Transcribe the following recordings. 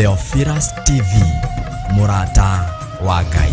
Theophilus TV, Murata wa Ngai.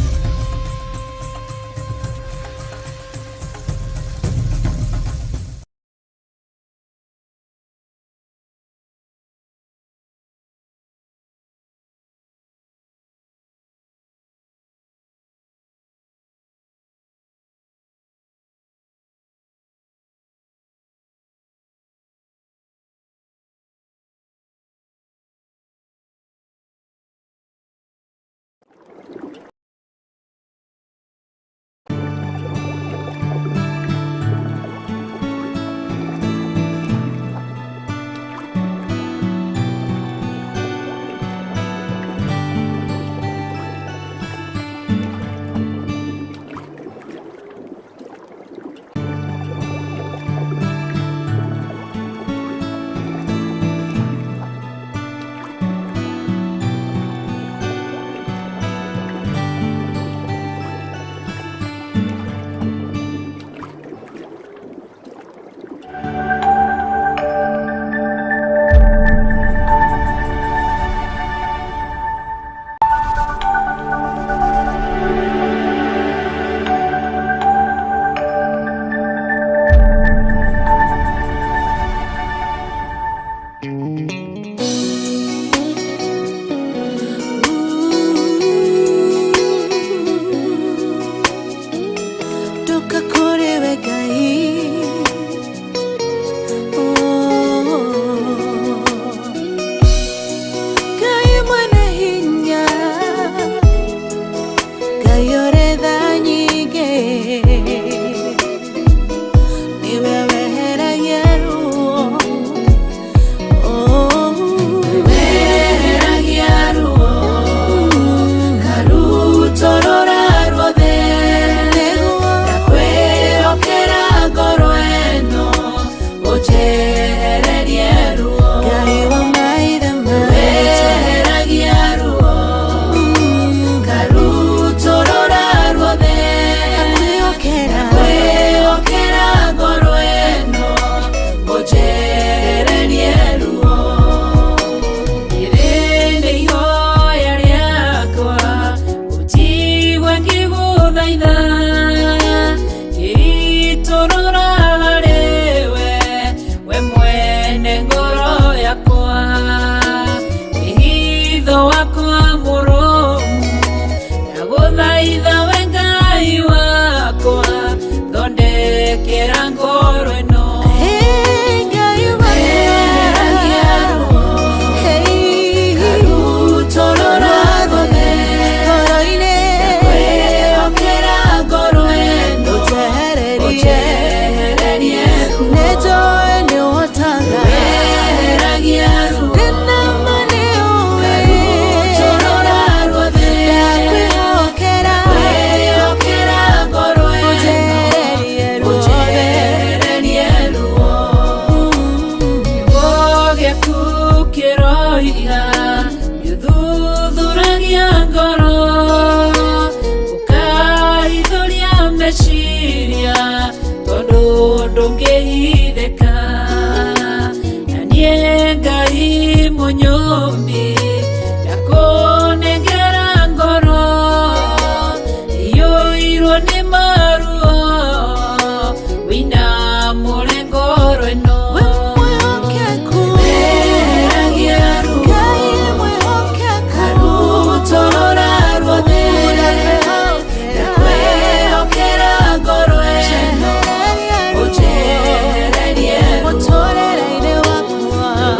Torera ine wakwa,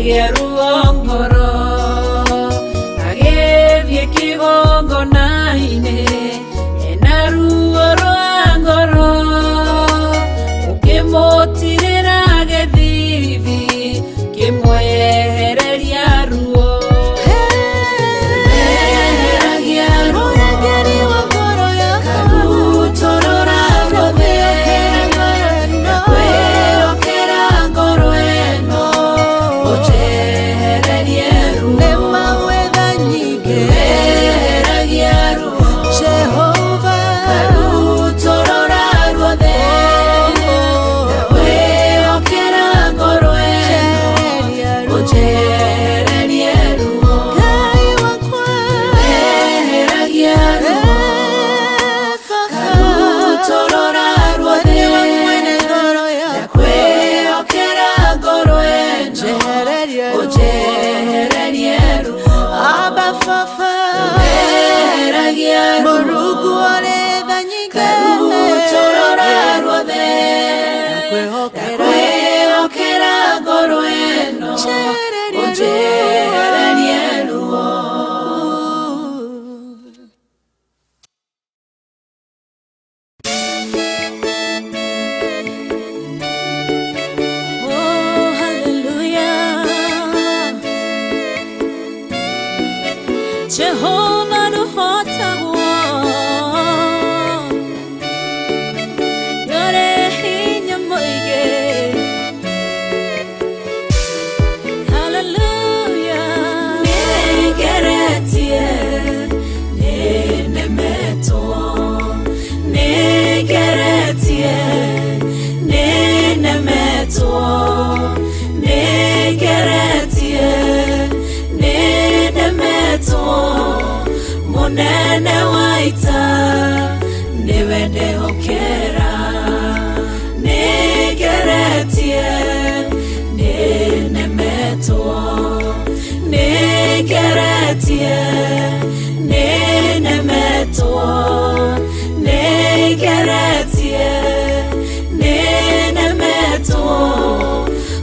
gĩa ruo ngoro agĩthiĩ kĩgongona-inĩ ena ruo rwa ngoro ũkĩmũtirĩra gĩthithi kĩmwehereria ruo Jehovah no hotawa yore hinya moige hallelujah negeretie nenemeto negeretie nenemeto negeretie nenemeto Monene waita niwe ndehokera negeretie nenemetwo negeretie nenemetwo negeretie nenemetwo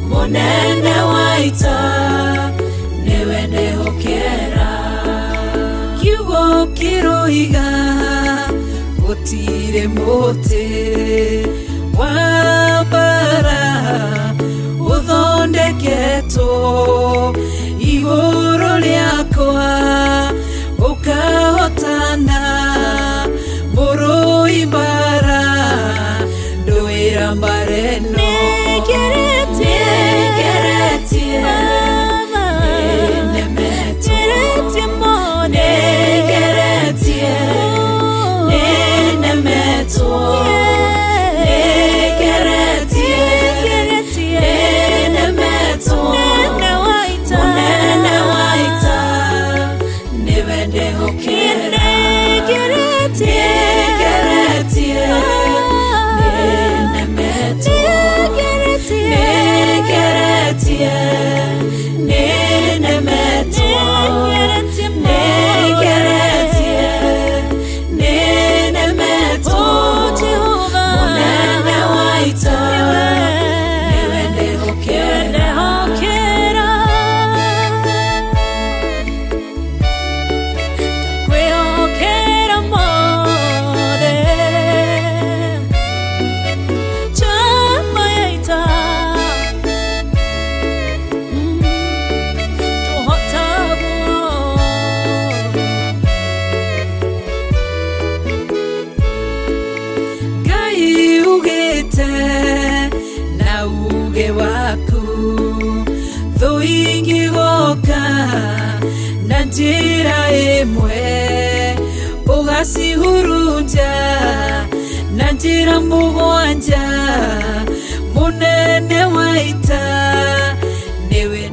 Monene waita niwe ndehokera Kiroiga gutire muti wambara uthondeketwo iguru riakwa ukahotana murui mbara nduira mbareno negeretie Njira imwe ugasihurunja na njira mugwanja munene waita niwe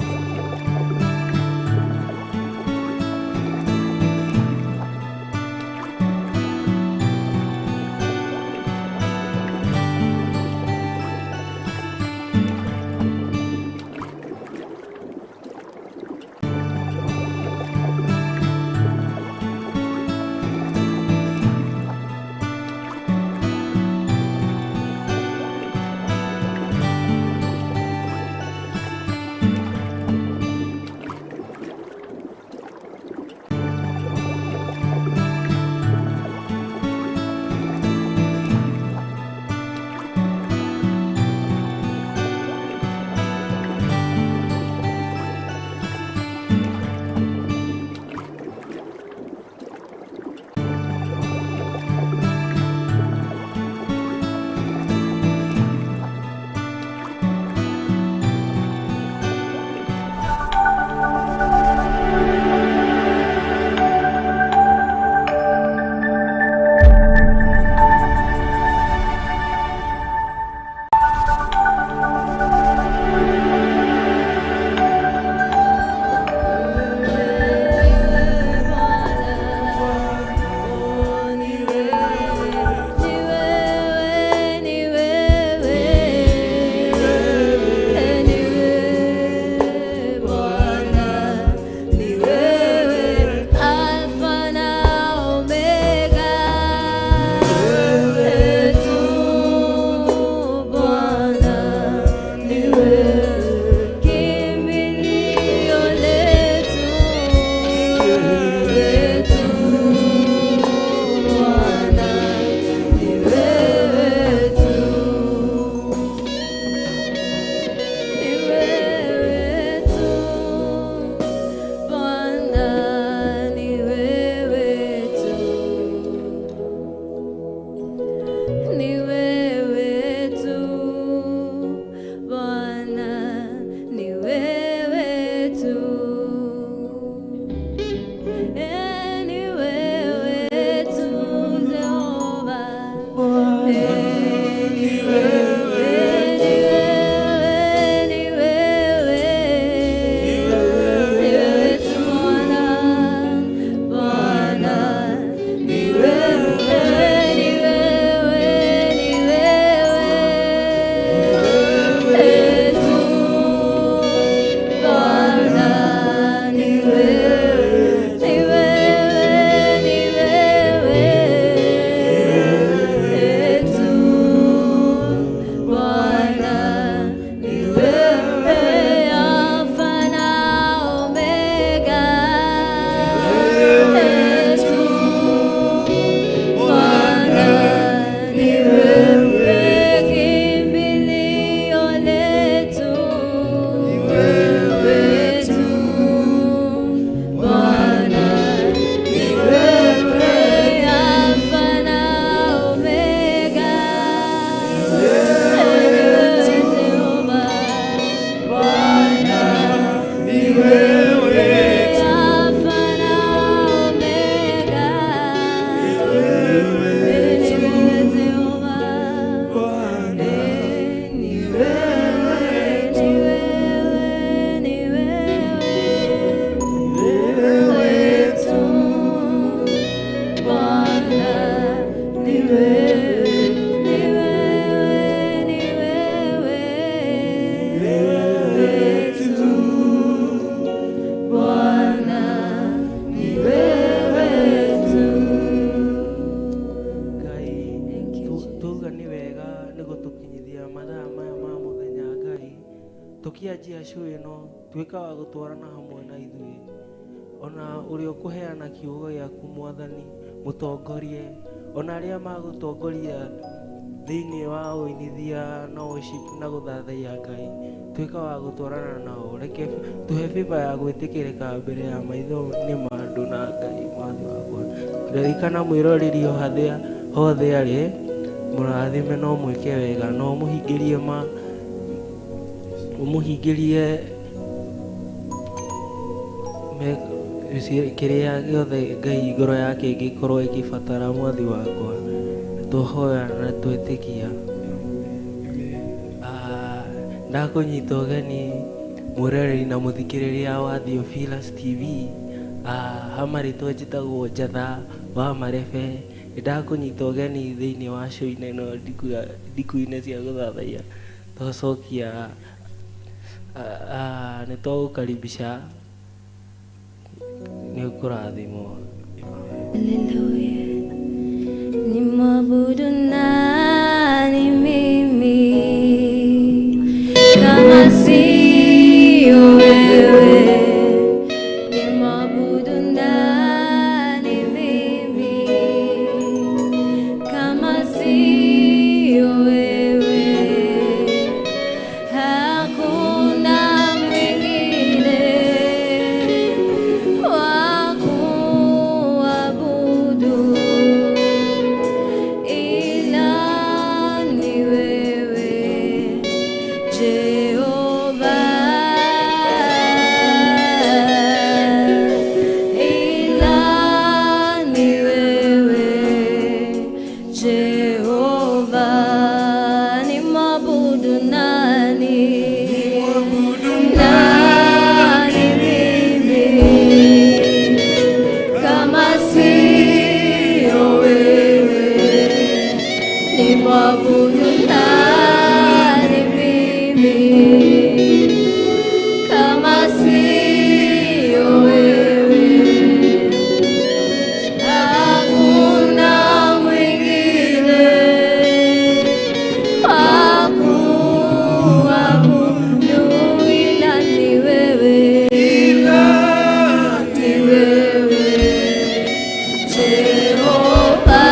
tukianjia show ino twikaga gutwarana hamwe na ithui ona uri ukuheana kiugo giaku mwathani mutongorie ona aria magutongoria thiini wa uinithia na worship na guthathaia Ngai twika wa gutwarana nao reke tuhe favor ya gwitikirika mbere ya maitho ni mandu na Ngai mwathi wakwa ririkana mwiroririo hathia hothe ari murathime no mwike wega no muhingirie umuhingirie kiria giothe Ngai ngoro yake ingikorwo ikibatara mwathi wakwa tuhoya na twitikia ndakunyita ugeni murereri na muthikiriria wa Theophilus TV hamaritwo njitagwo Njatha wa Marebe ndakunyita ugeni thiini wa show ino ndiku-ine cia guthathaia twacokia nitwagukaribisha ni ukurathimwo. Haleluya. Ni mwabudu nani mimi kama sio wewe? Ni mwabudu nani mimi kama sio wewe? Hakuna mwingine wa kuabudu ila ni wewe Jehova, ila ni wewe Jehova. Ni mwabudu nani? Nani mimi kama sio wewe? Ni mwabudu nani mimi kama sio wewe? Hakuna mwingine wa kuabudu ila ni wewe, ni wewe Jehova.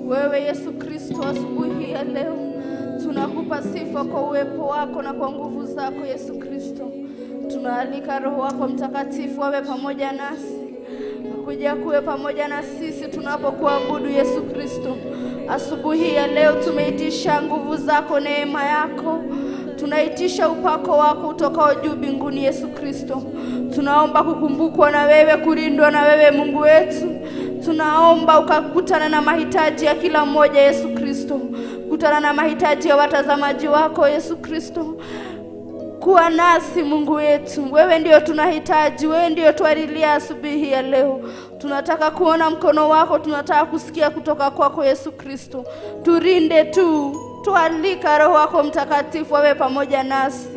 Wewe Yesu Kristo, asubuhi ya leo tunakupa sifa kwa uwepo wako na kwa nguvu zako Yesu Kristo. Tunaalika Roho wako Mtakatifu awe pamoja nasi, kuja kuwe pamoja na sisi tunapokuabudu Yesu Kristo. Asubuhi ya leo tumeitisha nguvu zako, neema yako, tunaitisha upako wako utokao juu mbinguni Yesu Kristo. Tunaomba kukumbukwa na wewe, kulindwa na wewe Mungu wetu. Tunaomba ukakutana na mahitaji ya kila mmoja Yesu Kristo. Kutana na mahitaji ya watazamaji wako Yesu Kristo. Kuwa nasi Mungu wetu. Wewe ndio tunahitaji, wewe ndio twalilia asubuhi ya leo. Tunataka kuona mkono wako, tunataka kusikia kutoka kwako Yesu Kristo. Turinde tu, tualika Roho wako Mtakatifu awe pamoja nasi.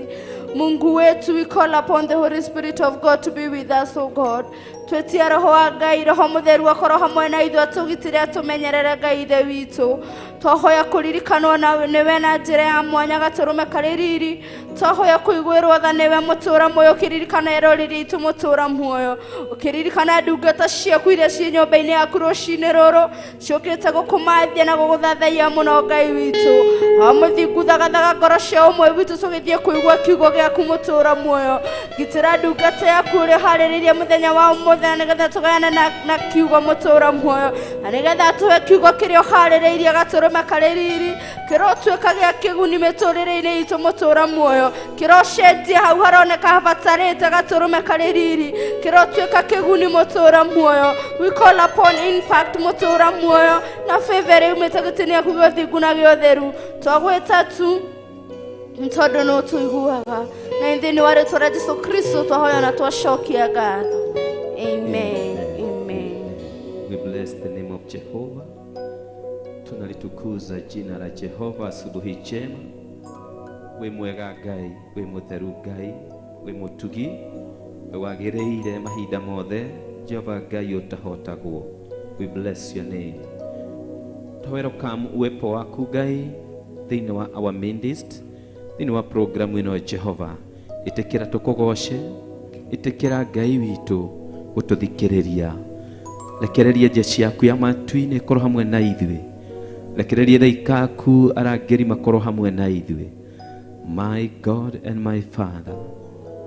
Mungu wetu, we call upon the Holy Spirit of God to be with us, O God. Twetia Roho wa Ngai, Roho Mutheru akoro hamwe na ithuĩ atũgitĩre atumenyerere Ngai ithe witũ. Twahoya kũririkanwo nĩwe na njĩra ya mwanya gatũrũme karĩ riri. Twahoya kũiguĩrwo tha nĩwe mũtũũra muoyo, ũkĩririkana erorĩri itũ mũtũũra muoyo. Ũkĩririkana ndungata ciaku iria ciĩ nyũmba-inĩ yaku rũcinĩ rũrũ, ciũkĩte gũkũmathia na gũgũthathaiya mũno Ngai witũ. Mũthingu thagathaga ngoro cia ũmwe witũ tũgĩthiĩ kũigua kiugo gĩaku mũtũũra muoyo. Gitĩra ndungata yaku ũrĩa harĩrĩirie mũthenya wa ũmũthĩ, nĩgetha tũgayane na kiugo mũtũũra muoyo, na nĩgetha tũhe kiugo kĩrĩa harĩrĩirie gatũrũme karĩ riri, kĩrotuĩka gĩa kĩguni mĩtũrĩre-inĩ itũ mũtũũra muoyo, kĩrocenjia hau haroneka habatarĩte gatũrũme karĩ riri, kĩrotuĩka kĩguni mũtũũra muoyo. We call upon impact mũtũũra muoyo na favor umĩte gĩtĩ-inĩ gĩaku gĩa ũthingu na gĩa ũtheru. Twagwĩta tu tondũ nĩ ũtũiguaga, na thĩinĩ wa rĩĩtwa rĩa Jesũ Kristo twahoya na twacokia ngatho. Amen. bless the name of Jehovah. Tunalitukuza jina la Jehova asubuhi njema. We mwega Ngai, we mutheru Ngai, we mutugi, we wagireire mahinda mothe, Jehova Ngai utahotagwo. We bless your name. Welcome uwepo waku Ngai thĩinĩ wa our midst, thĩinĩ wa program ĩno Jehova. Itekera tukugoshe, itekera Ngai witũ gututhikĩrĩria. Rekereria jeshi yaku ya matu-inĩ korwo hamwe na ithuĩ. Rekereria thaika aku arangĩri makorwo hamwe na ithuĩ. My God and my Father,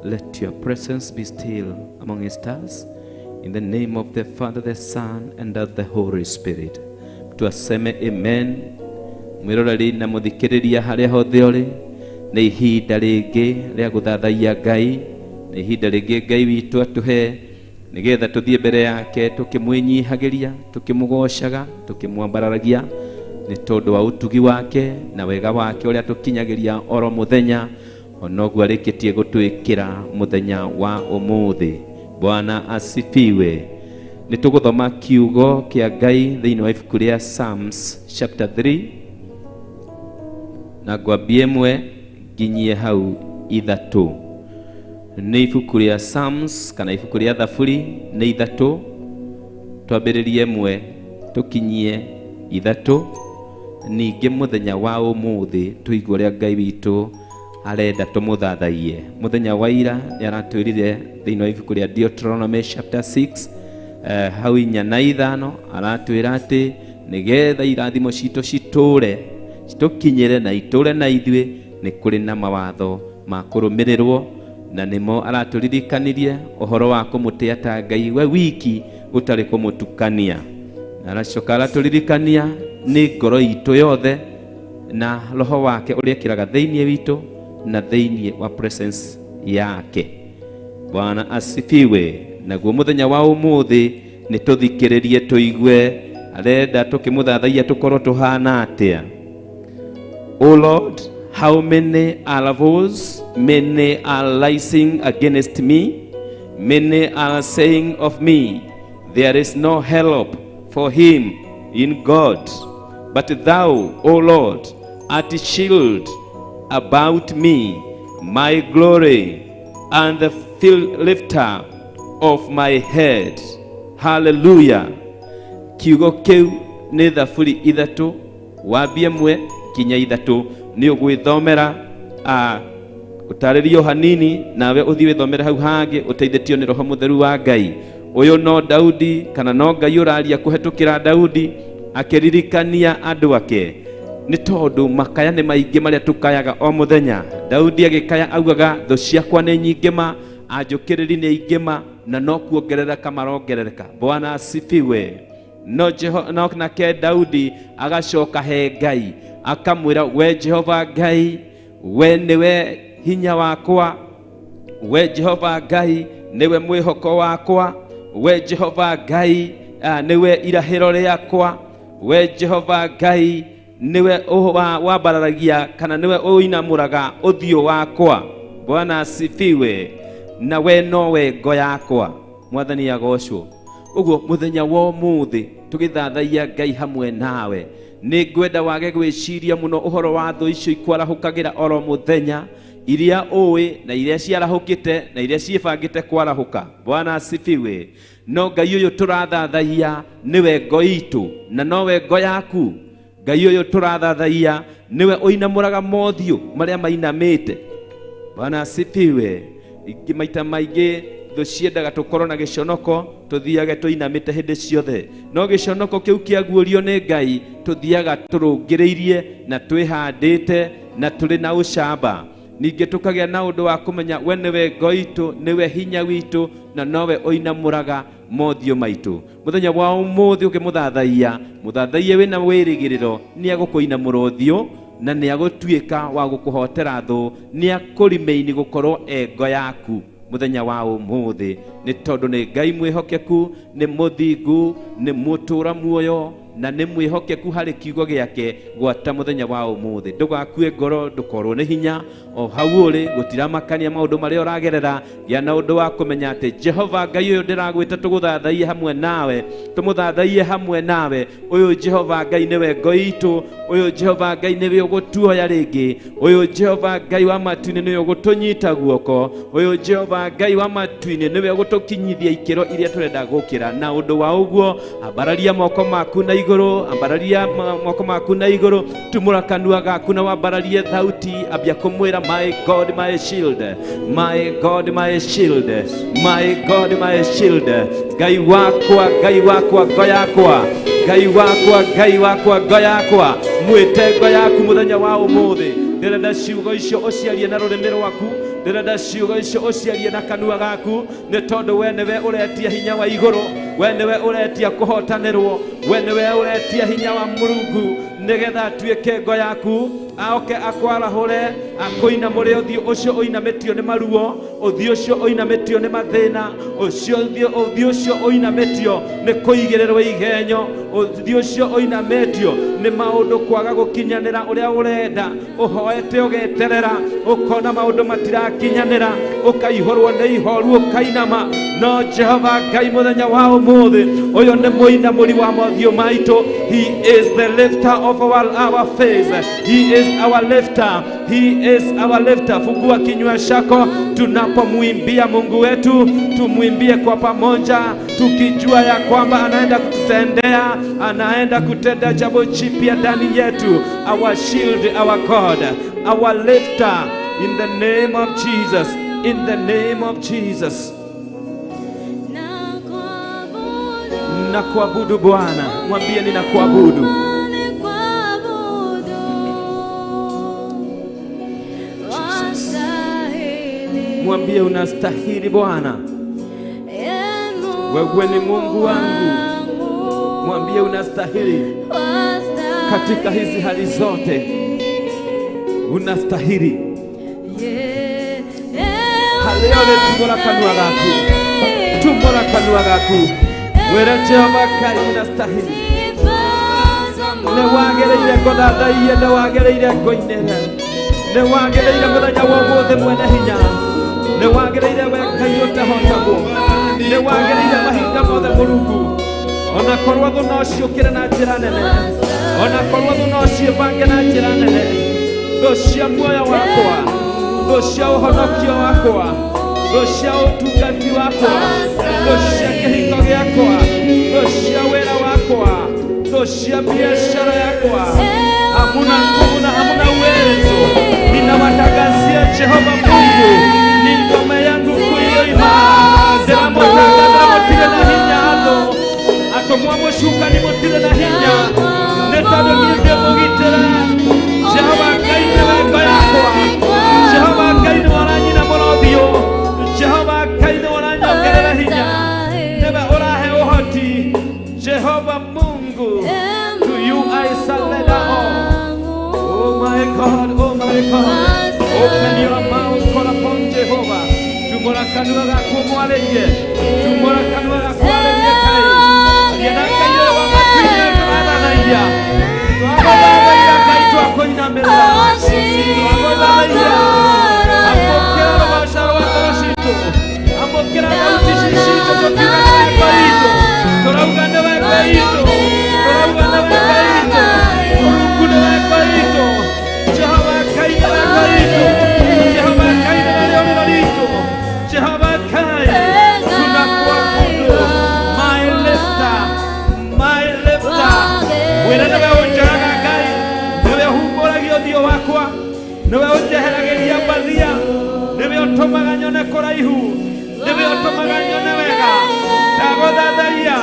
let your presence be still amongst us. In the name of the Father, the Son, and of the Holy Spirit. Tuaseme amen. Mwiroreri na muthikĩrĩria harĩa hothe ũrĩ. Nĩ ihinda rĩngĩ rĩa gũthathaiya Ngai. Nĩ ihinda rĩngĩ Ngai witũ atũhe nigetha tuthie mbere yake tukimwinyihagiria, tukimugoshaga, tukimwambararagia ni tondu wa utugi wake na wega wake uria tukinyagiria oro muthenya. Onoguo arikitie gutwikira muthenya wa umuthi. Bwana asifiwe. Nituguthoma kiugo kia Ngai thiini wa ibuku ria Psalms chapter 3 na ngwambie imwe nginyie hau ithatu. Ni ibuku ria Psalms kana ibuku ria Thaburi ni ithatu. Twambĩrĩrie imwe tukinyie ithatu. Ningĩ muthenya wa umuthi tuigue ũrĩa Ngai witũ arenda tumuthathaiye. Muthenya wa ira nĩ aratwĩrire thĩinĩ wa ibuku ria Deuteronomy chapter 6 hau 4 na 5 aratwĩra atĩ nigetha irathimo citũ citũre citukinyĩre na itũre na ithuĩ nĩ kũrĩ na mawatho ma kũrũmĩrĩrwo, na nimo aratũririkanirie ũhoro wa kũmũtĩa ta Ngai we wiki gũtarĩ kũmũtukania. Na aracoka aratũririkania nĩ ngoro itũ yothe na roho wake ũrĩa ekĩraga thĩinĩ witũ na thĩinĩ wa presence yake. Bwana asifiwe. Naguo muthenya wa umuthi nĩ tũthikĩrĩrie tũigue arenda tũkĩmũthathaiya tũkorwo tũhana atĩa. O Lord, how many are those? Many are rising against me. Many are saying of me, there is no help for him in God. But thou, O Lord, art a shield about me, my glory, and the lifter of my head. Hallelujah. Kiugo kiu ni Thaburi ithatu, wambie mwe kinya ithatu. Ni ugwithomera utarĩrio hanini nawe uthii withomera hau hangi uteithĩtio ni Roho Mutheru wa Ngai. Uyu no Daudi kana no Ngai uraria kuhetukira Daudi akiririkania andu ake. Ni tondu makaya ni maingi maria tukayaga o muthenya. Daudi agikaya augaga thu ciakwa ni nyingi ma, anjukiriri ni aingi ma, na no kuongerereka marongerereka. Bwana asifiwe. No nake Daudi agacoka he Ngai akamwira, we Jehova Ngai, we niwe hinya wakwa, we Jehova Ngai niwe mwihoko wakwa, we Jehova Ngai niwe irahiro riakwa, we Jehova Ngai niwe wabararagia kana niwe uinamuraga uthio wakwa. Bwana asifiwe. Na we nowe ngo yakwa. Mwathani agocwo. Uguo muthenya wa umuthi tugithathaiya Ngai hamwe nawe. Ni ngwenda wage gwiciria muno uhoro wa thu icio ikwarahũkagĩra oro muthenya, iria ũĩ na iria ciarahũkĩte na iria ciĩbangĩte kwarahũka. Bwana asifiwe. No Ngai ũyũ tũrathathaiya niwe ngo itũ na nowe ngo yaku. Ngai ũyũ tũrathathaiya niwe ũinamũraga mothiũ marĩa mainamĩte. Bwana asifiwe. Ingĩ maita maingĩ thu ciendaga tũkorwo na gĩconoko tuthiage tũinamĩte hĩndĩ ciothe. No gĩconoko kĩu kĩaguũrio nĩ Ngai tuthiaga tũrũngĩrĩirie na twĩhandĩte na tũrĩ na ũcamba. Ningĩ tukagĩa na ũndũ wa kũmenya we niwe ngo itũ, niwe hinya witũ na nowe ũinamũraga mothiũ maitũ. Muthenya wa umuthi ũkĩmũthathaiya, mũthathaiye wĩna wĩrĩgĩrĩro nĩ agũkũinamũra ũthiũ na nĩ agũtuĩka wa gũkũhotera thũ, nĩ akũrimeini gũkorwo ngo yaku muthenya wa umuthi. Nĩ tondũ nĩ Ngai mwĩhokeku, nĩ mũthingu, nĩ mũtũra muoyo, na nĩ mwĩhokeku harĩ kiugo gĩake gwata mũthenya wa ũmũthĩ. Ndũgakue ngoro, ndũkorwo nĩ hinya, o hau ũrĩ gũtiramakania maũndũ marĩa ũragerera. Gĩa na ũndũ wa kũmenya atĩ Jehova Ngai ũyũ ndĩragwĩta tũgũthathaie hamwe nawe, tũmũthathaie hamwe nawe. Ũyũ Jehova Ngai nĩwe ngo itũ, ũyũ Jehova Ngai nĩwe ũgũtuoya rĩngĩ, ũyũ Jehova Ngai wa matu-inĩ nĩwe ũgũtũnyita guoko, ũyũ Jehova Ngai wa matu-inĩ nĩwe ũgũtũkinyithia ikĩro iria tũrenda gũkĩra. Na ũndũ wa ũguo ambararia moko maku na igũrũ, ambararia moko maku na igũrũ, tumũra kanua gaku na wambararie thauti, ambia kũmwĩra my God my shield, my God my shield, my God my shield. Ngai wakwa, Ngai wakwa, ngo yakwa, Ngai wakwa, Ngai wakwa, ngo yakwa, mwĩte ngo yaku mũthenya wa ũmũthĩ. Ndĩrenda ciugo icio ũciarie na rũrĩmĩ rwaku, ndĩrenda ciugo icio ũciarie na kanua gaku, nĩ tondũ we nĩwe ũretia hinya wa igũrũ, we nĩwe ũretia kũhotanĩrwo, we nĩwe ũretia hinya wa Mũrungu, nĩgetha atuĩke ngo yaku, aoke akwarahũre, akũinamũre ũthiũ ũcio ũinamĩtio nĩ maruo, ũthiũ ũcio ũinamĩtio nĩ mathĩna, ũthiũ ũcio ũinamĩtio nĩ kũigĩrĩrwo igenyo, ũthiũ ũcio ũinamĩtio nĩ maũndũ kwaga gũkinyanĩra ũrĩa ũrenda, ũhoete ũgeterera, ũkona maũndũ matirakinyanĩra, ũkaihũrwo nĩ ihoru ũkainama. No Jehova Ngai mũthenya wa ũmũthĩ, ũyũ nĩ mũinamũri wa mothiũ maitũ. He is the lifter of our face. He is our lifter. He is our lifter. Fungua kinywa chako tunapomwimbia Mungu wetu, tumwimbie kwa pamoja, tukijua ya kwamba anaenda kututendea, anaenda kutenda jambo jipya ndani yetu. Our shield, our God, our lifter, in the name of Jesus, in the name of Jesus. Nakuabudu Bwana, mwambie ninakuabudu. Mwambie unastahili Bwana, wewe ni Mungu wangu. Mwambie unastahili katika hizi hali zote, unastahili. Haleluya, tumora kanua gaku, tumora kanua gaku. Wera Jehova Ngai unastahili. Nĩwagĩrĩire ngũthathaie, nĩwagĩrĩire ngũinĩre, nĩwagĩrĩire mũthenya wa ũmũthĩ mwene hinya, nĩwagĩrĩire we Ngai ũtahotagwo, nĩwagĩrĩire mahinda mothe Mũrungu. Ona korwo thũ no ciũkĩre na njĩra nene, ona korwo thũ no ciĩbange na njĩra nene, thũ cia muoyo wakwa, thũ cia ũhonokio wakwa, thũ cia ũtungati wakwa, thũ cia kĩhiko gĩakwa, thũ cia wĩra wakwa, thũ cia biashara yakwa, hamuna nguvu na hamuna uwezo, ninawatangazia Jehova Mungu, ni ngome yangu kuiyoima, ndĩramũtangatha mũtirĩ na hinya atomwa mũcuka nĩ mũtirĩ na hinya, nĩ tondũ niĩ ndĩ mũgitĩre. Jehova Ngai nĩwe ngo yakwa, Jehova Ngai nĩwe ũranyina mũrothiũ, Jehova Ngai nĩwe ũranyongerera hinya, nĩwe ũrahe ũhoti. Jehova Mungu, to you I surrender all. Oh my God, oh my God, open your mouth, call upon Jehovah. Tumora kanua gaku mwarĩrie, tumora kanua gaku mwarĩrie Ngai. Ndiena Ngai ũyũ wa matu-inĩ tũrathathaiya, twagũthathaiya Ngai twakũinamĩrĩra, twagũthathaiya. Amũkĩra rũgooco rwa ngoro citũ, amũkĩra thauti citũ, tũkiuga nĩwe Ngai witũ, tũrauga nĩwe Ngai witũ, tũrauga nĩwe Ngai witũ, Mũrungu nĩwe Ngai witũ, Jehova Ngai nĩwe Ngai witũ, Jehova Ngai nĩwe rĩũrĩro ritũ, Jehova Ngai tunakuabudu, my lifter, my lifter. Wĩra nĩwe ũnjaraga Ngai, nĩwe ũhumbũragia ũthiũ wakwa, nĩwe ũnjeheragĩria mbathia, nĩwe ũtũmaga nyone kũraihu, nĩwe ũtũmaga nyone wega. Ndagũthathaia,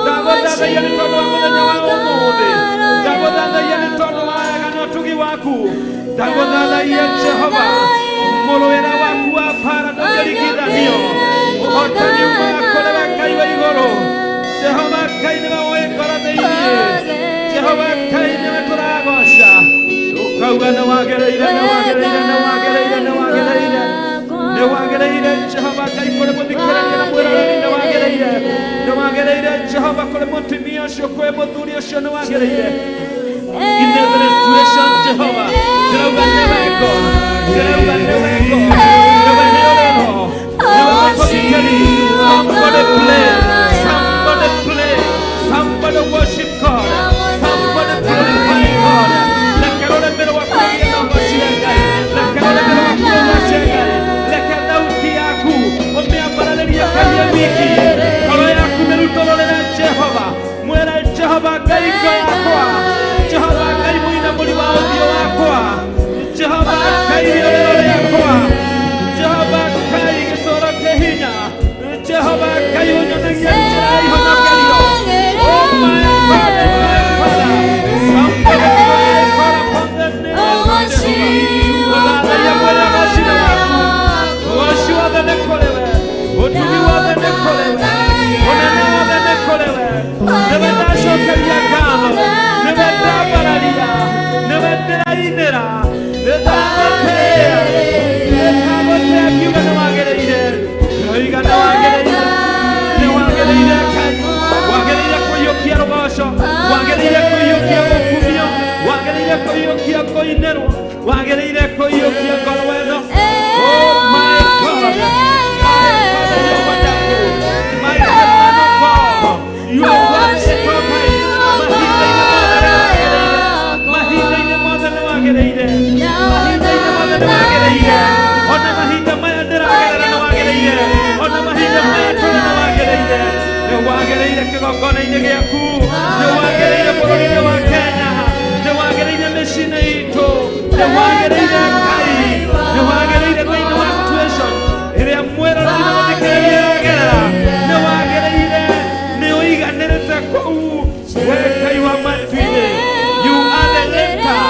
ndagũthathaia nĩ tondũ wa mũthenya wa ũmũthĩ, ndagũthathaia nĩ tondũ wa wega na ũtugi waku, ndagũthathaia Jehova, mũrũĩra waku wa bara ndũngĩringithanio, ũhotani umaga kũrĩ wa Ngai wa igũrũ. Jehova Ngai nĩwe ũĩ ngoro thĩinĩ, Jehova Ngai nĩwe tũragoca, ũkauga nĩwagĩrĩire, nĩwagĩrĩire, nĩwagĩrĩire, nĩwagĩrĩire, nĩwagĩrĩire Jehova Ngai kũrĩ mũthikĩrĩria na mwĩroreri, nĩwagĩrĩire, nĩwagĩrĩire Jehova kũrĩ mũtumia ucio kwe muthuri ucio ni wagirire in every situation Jehovah Jehovah never go Jehovah never go Jehovah never go somebody play somebody worship God somebody glorify God lekarole mbele wako na wasianga lekarole mbele wako na wasianga lekar dauti yaku umeambaraleria kanya wiki kolo yaku merutololera Jehova mwera Jehova gaiko yakwa Jehova gai muina muri wa uthio wakwa Jehova gai rorero yakwa Jehova gai gitoro kehinya Jehova gai unyonagia njira ihonokerio oh my God somebody call upon the name of Jehovah Wadala ya mwera mashina waku Washi wadha nekolewe Utumi wadha nekolewe Onana wadha nekolewe Nebeda shokeria gano Nebeda baralia Nebeda inera Nebeda botea Nebeda botea kiuga na wagereire Kiuga na wagereire Newagereire kai Wagereire kuyokia rogosho Wagereire kuyokia gokumio Wagereire kuyokia koinero Wagereire kuyokia golweno Oh my God My God You are wonderful Mahinda ina mother na wagereire Mahinda ina mother na wagereire Ona mahinda maya ndiragerera na wagereire Ona mahinda maya tona na wagereire Ne wagereire kigongona-inĩ gĩaku Ne wagereire bũrũri-inĩ wa Kenya Ne wagereire mĩciĩ-inĩ itũ Ne wagereire Ngai Ne wagereire thĩinĩ wa situation ĩrĩa mwĩroreri na mũthikĩrĩria aragerera Ne wagereire nĩ ũiganĩrĩte kũu we Ngai wa matu-inĩ You are the lifter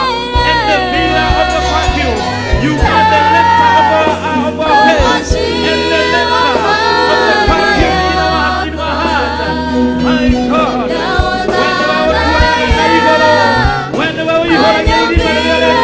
and the builder of the vacuum You are the lifter of our heads and the lifter of the vacuum in our heart My God When we were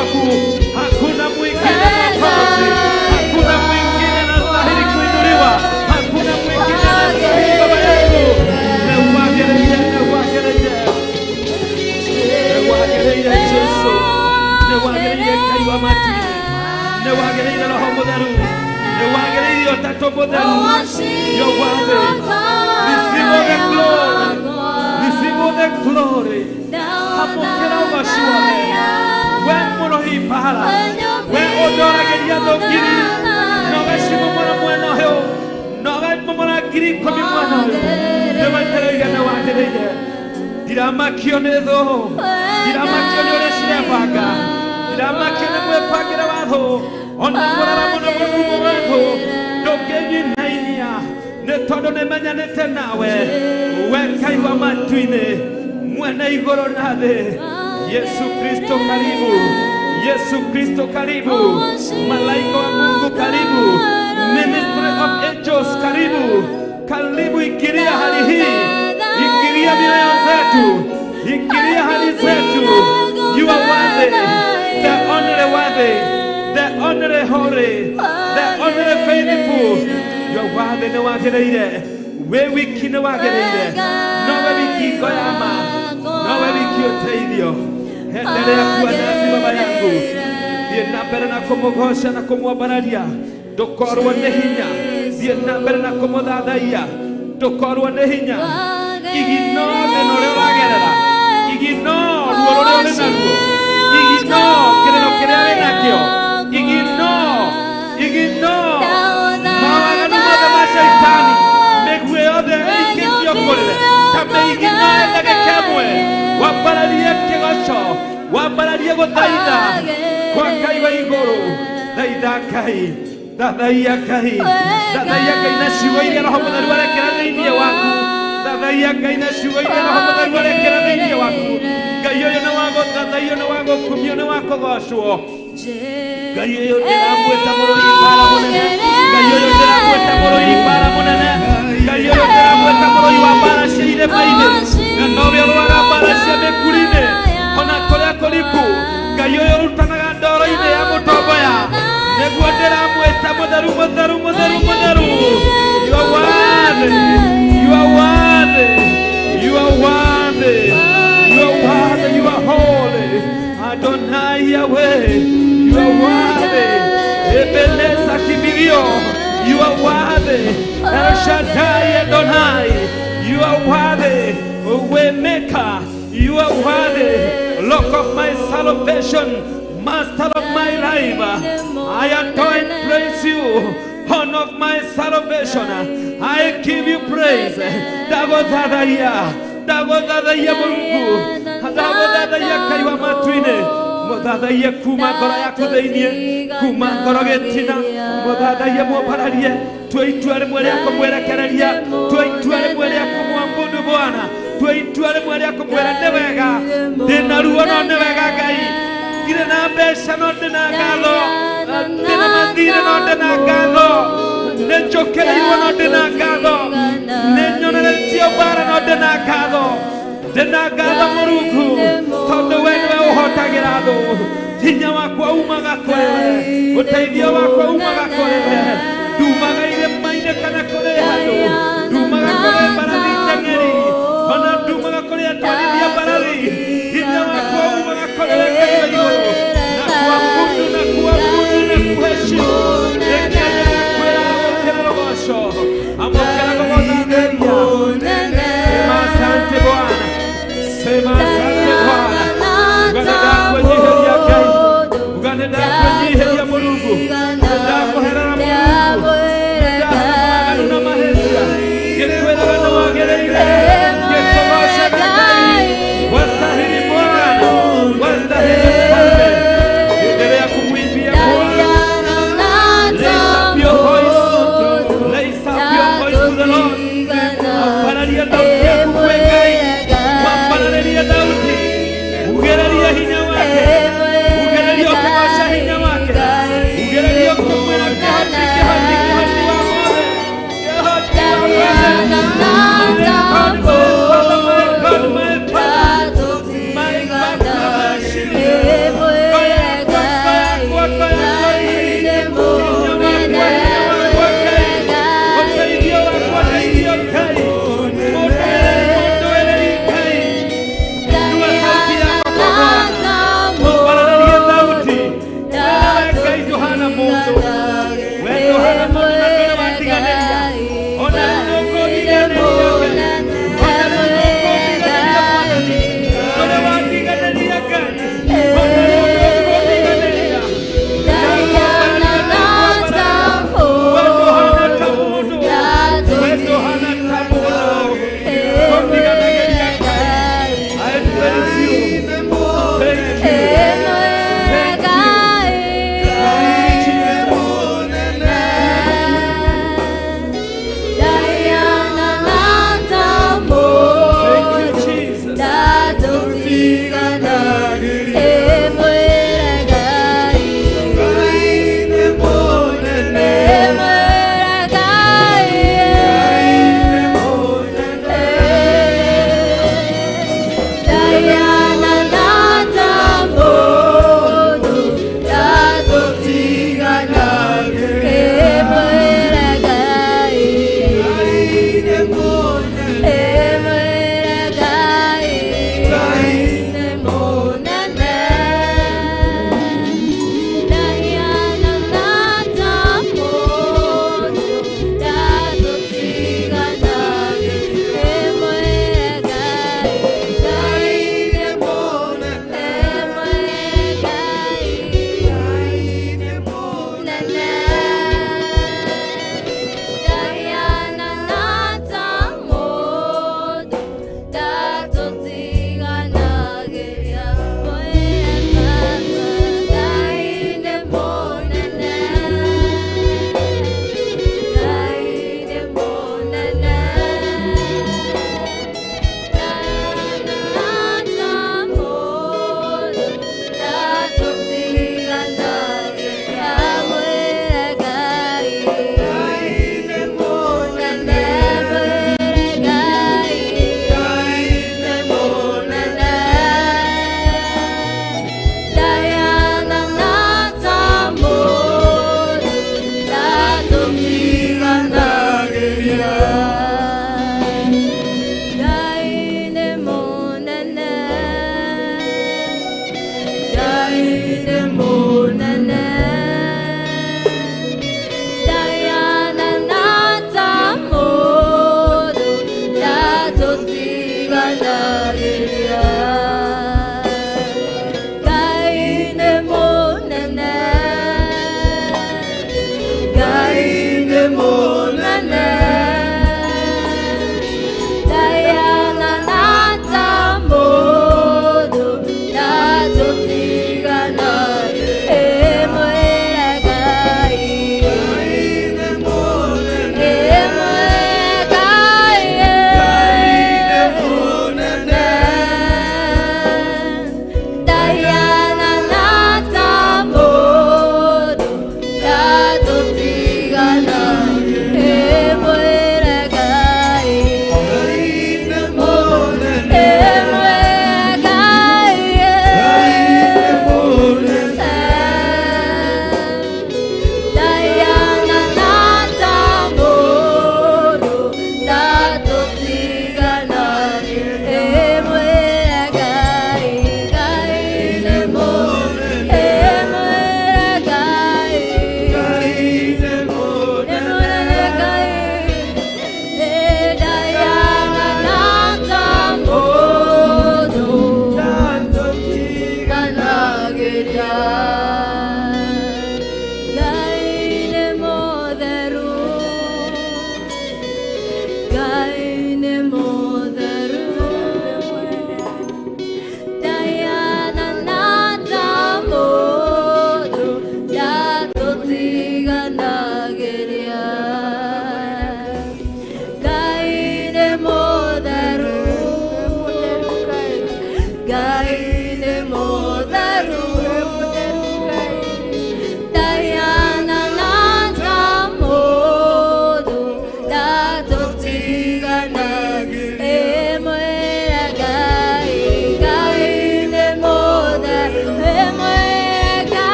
hakuna mwingine mwokozi, hakuna mwingine anastahili kuinuliwa, hakuna mwingine anastahili baba yangu. Newagereire Yesu, newagereire Ngai wa matu-inĩ, newagereire Roho Mũtheru, newagereire Ũtatũ Mũtheru. You're worthy. Receive all the glory. Receive all the glory. Hamũkĩra ũgoci wothe. We mũrohi mbara, we ũndorageria thũngiri, na ũgacimomora mwena ũyũ, na ũgamomora ngiri 10 mwena ũyũ. Nĩwetereire na wagereire. Ndiramakio nĩ thũ, ndiramakio nĩ ũrĩa cirebanga, ndiramakio nĩ mwĩbangĩre wa thũ, ona mũrara mũno mũrumo wa thũ, ndũngĩnyinainia, nĩ tondũ nĩmenyanĩte nawe, we Ngai wa matu-inĩ, mwene igũrũ na thĩ. Yesu Kristo karibu, Yesu Kristo karibu, malaika wa Mungu karibu, Ministry of Angels karibu, karibu ingilia hali hii, ingilia mioyo zetu, ingilia hali zetu. You are worthy, the only worthy, the only holy, the only faithful. You are worthy na wagereire, we wiki na wagereire, nowe wiki ngoyama, nowe wiki uteithio. Endelea kuwa nasi baba yangu, thiĩ na mbere na kũmũgoca na kũmwambararia, ndũkorwo nĩ hinya, thiĩ na mbere na kũmũthathaiya, ndũkorwo nĩ hinya. Igino thĩna ũrĩa ũragerera, igino ruo rũrĩa ũrĩ naruo, igino kĩrĩro kĩrĩa wĩ nakĩo, igino mawaganu mothe ma Shaitani, mĩguĩ yothe ĩikĩtio kũrĩwe, ta mĩigino endage kemwe, wambararie kĩgoco, wambararie gũthaitha kwa Ngai wa igũrũ. Thaitha Ngai, thathaia Ngai, thathaia Ngai na ciugo iria Roho Mũtheru arekera thĩinĩ waku, thathaia Ngai na ciugo iria Roho Mũtheru arekera thĩinĩ waku. Ngai ũyũ nĩ wa gũthathaiyo, nĩ wa gũkumio, nĩ wa kũgocwo. Ngai ũyũ ndĩramwĩta mũrũi mbara mũnene, Ngai ũyũ ndĩramwĩta mũrũi mbara mũnene, Ngai ũyũ ndĩramwĩta mũrũi wa mbara cia irĩma-inĩ, na nowe ũrũaga mbara cia mĩkuri-inĩ ona kũrĩa kũriku. Ngai ũyũ ũrutanaga ndoro-inĩ ya mũtomboya, mutheru, mutheru, mutheru, mutheru. You are worthy. You are worthy. You are worthy. You are worthy. You are holy. Adonai Yahweh. You are worthy. Ebenezer Kibirio. You are worthy. El Shaddai Adonai. You are worthy. Waymaker. You are worthy. Rock of my salvation. Master of my life. I adore and praise you. Horn of my salvation. I give you praise. Dagodadaya. Dagodadaya Mungu. Dagodadaya kaiwa matwine. Modadaya kumangora yakudainie. Kumangora getina. Modadaya mwapararie. Tuaituare mwere yako mwere kereria. Tuaituare mwere yako mwambudu Bwana. Tuaituare mwere yako mwere nevega. Dinaruwa no nevega gai. Gire na besha no dinagalo. Dina mandire no dinagalo. Nechokere yuwa no dinagalo. Nenyonere tio bara no dinagalo. Dinagalo muruku. Tondo wenwe uhotagirado. Hinya wako umaga korewe. Utaidio wako umaga korewe. Dumaga ile maine kana kore hado. Dumaga kore barali nyangeri. Mana dumaga kore atwani dia barali. Hinya wako umaga korewe kaiwa yuwa. Nakuabudu, nakuabudu, nakuheshimu. Nekanya nakwela wakela rogosho. Amokela gogodaneria. Sema asante Bwana. Sema asante Bwana. Uganeda kwenye heri ya Gai. Uganeda kwenye heri ya Mungu. Uganeda kuhera na Mungu. Uganeda na mahezia. Yekwela na wagereire. Yekobasha Gai.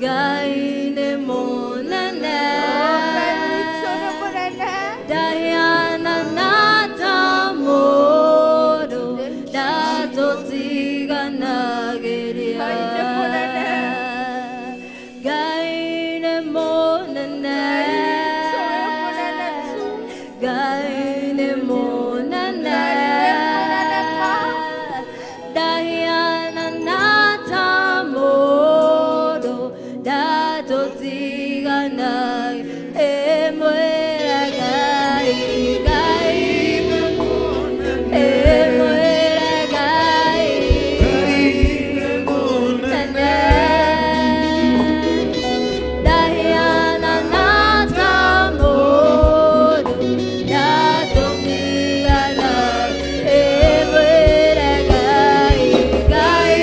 Ngai nĩ mũnene, ndahiana na ta mũndũ, ndatũtiganagĩria. Ngai nĩ mũnene, Ngai nĩ mũnene, ndahiana na ta mũndũ, ndatũtiganagĩria. Mwĩra Ngai, Ngai nĩ mũnene, mwĩra Ngai nĩ mũnene, ndahiana na ta mũndũ, ndatũtiganagĩria. Mwĩra Ngai, Ngai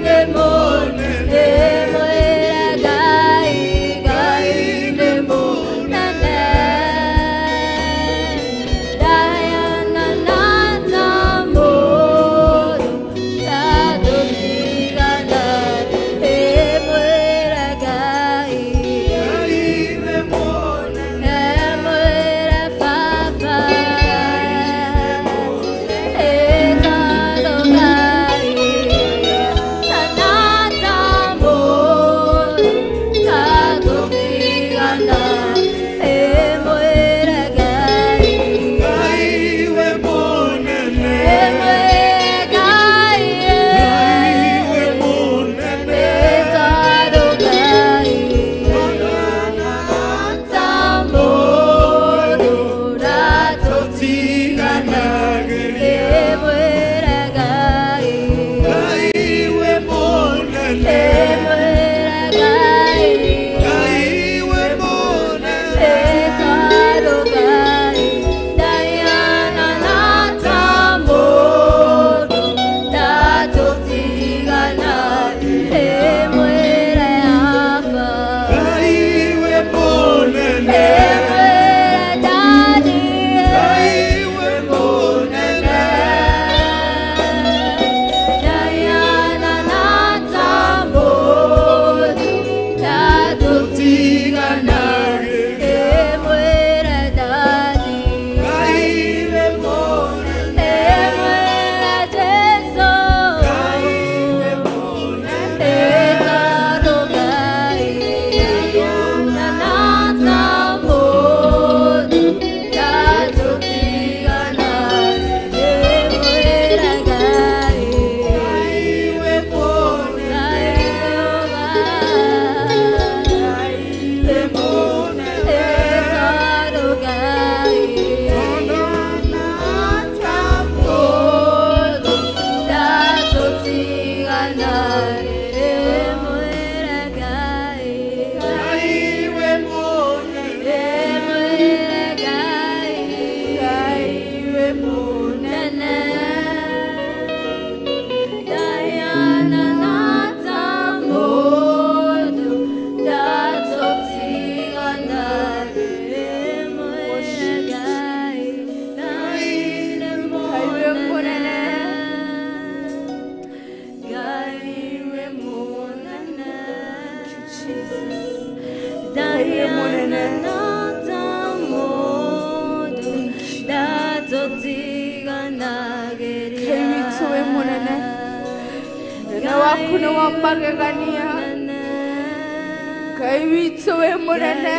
nĩ mũnene, mwĩra Ngai, Ngai nĩ mũnene, ndahiana na ta mũndũ, ndatũtiganagĩria. Mwĩra Ngai, mwĩra Baba, ĩtano Ngai, na ta mũndũ, ndatũtiganagĩria. Mwĩra Ngai, mwĩra Ngai, ĩtano Ngai, ta mũndũ, ndatũtiganagĩria. Mwĩra Ngai, mwĩra Ngai, ĩtano Ngai, ndahiana na ta mũndũ, ndatũtiganagĩria. Mwĩra Yehova, mwĩra Daddy, ndahiana na ta mũndũ, ndatũtiganagĩria. Mwĩra Daddy, mwĩra Jesu, ĩtano Ngai, na ta mũndũ, ndatũtiganagĩria. Mwĩra Ngai, Ngai waku nĩ wa magegania, Ngai witũ wĩ mũnene,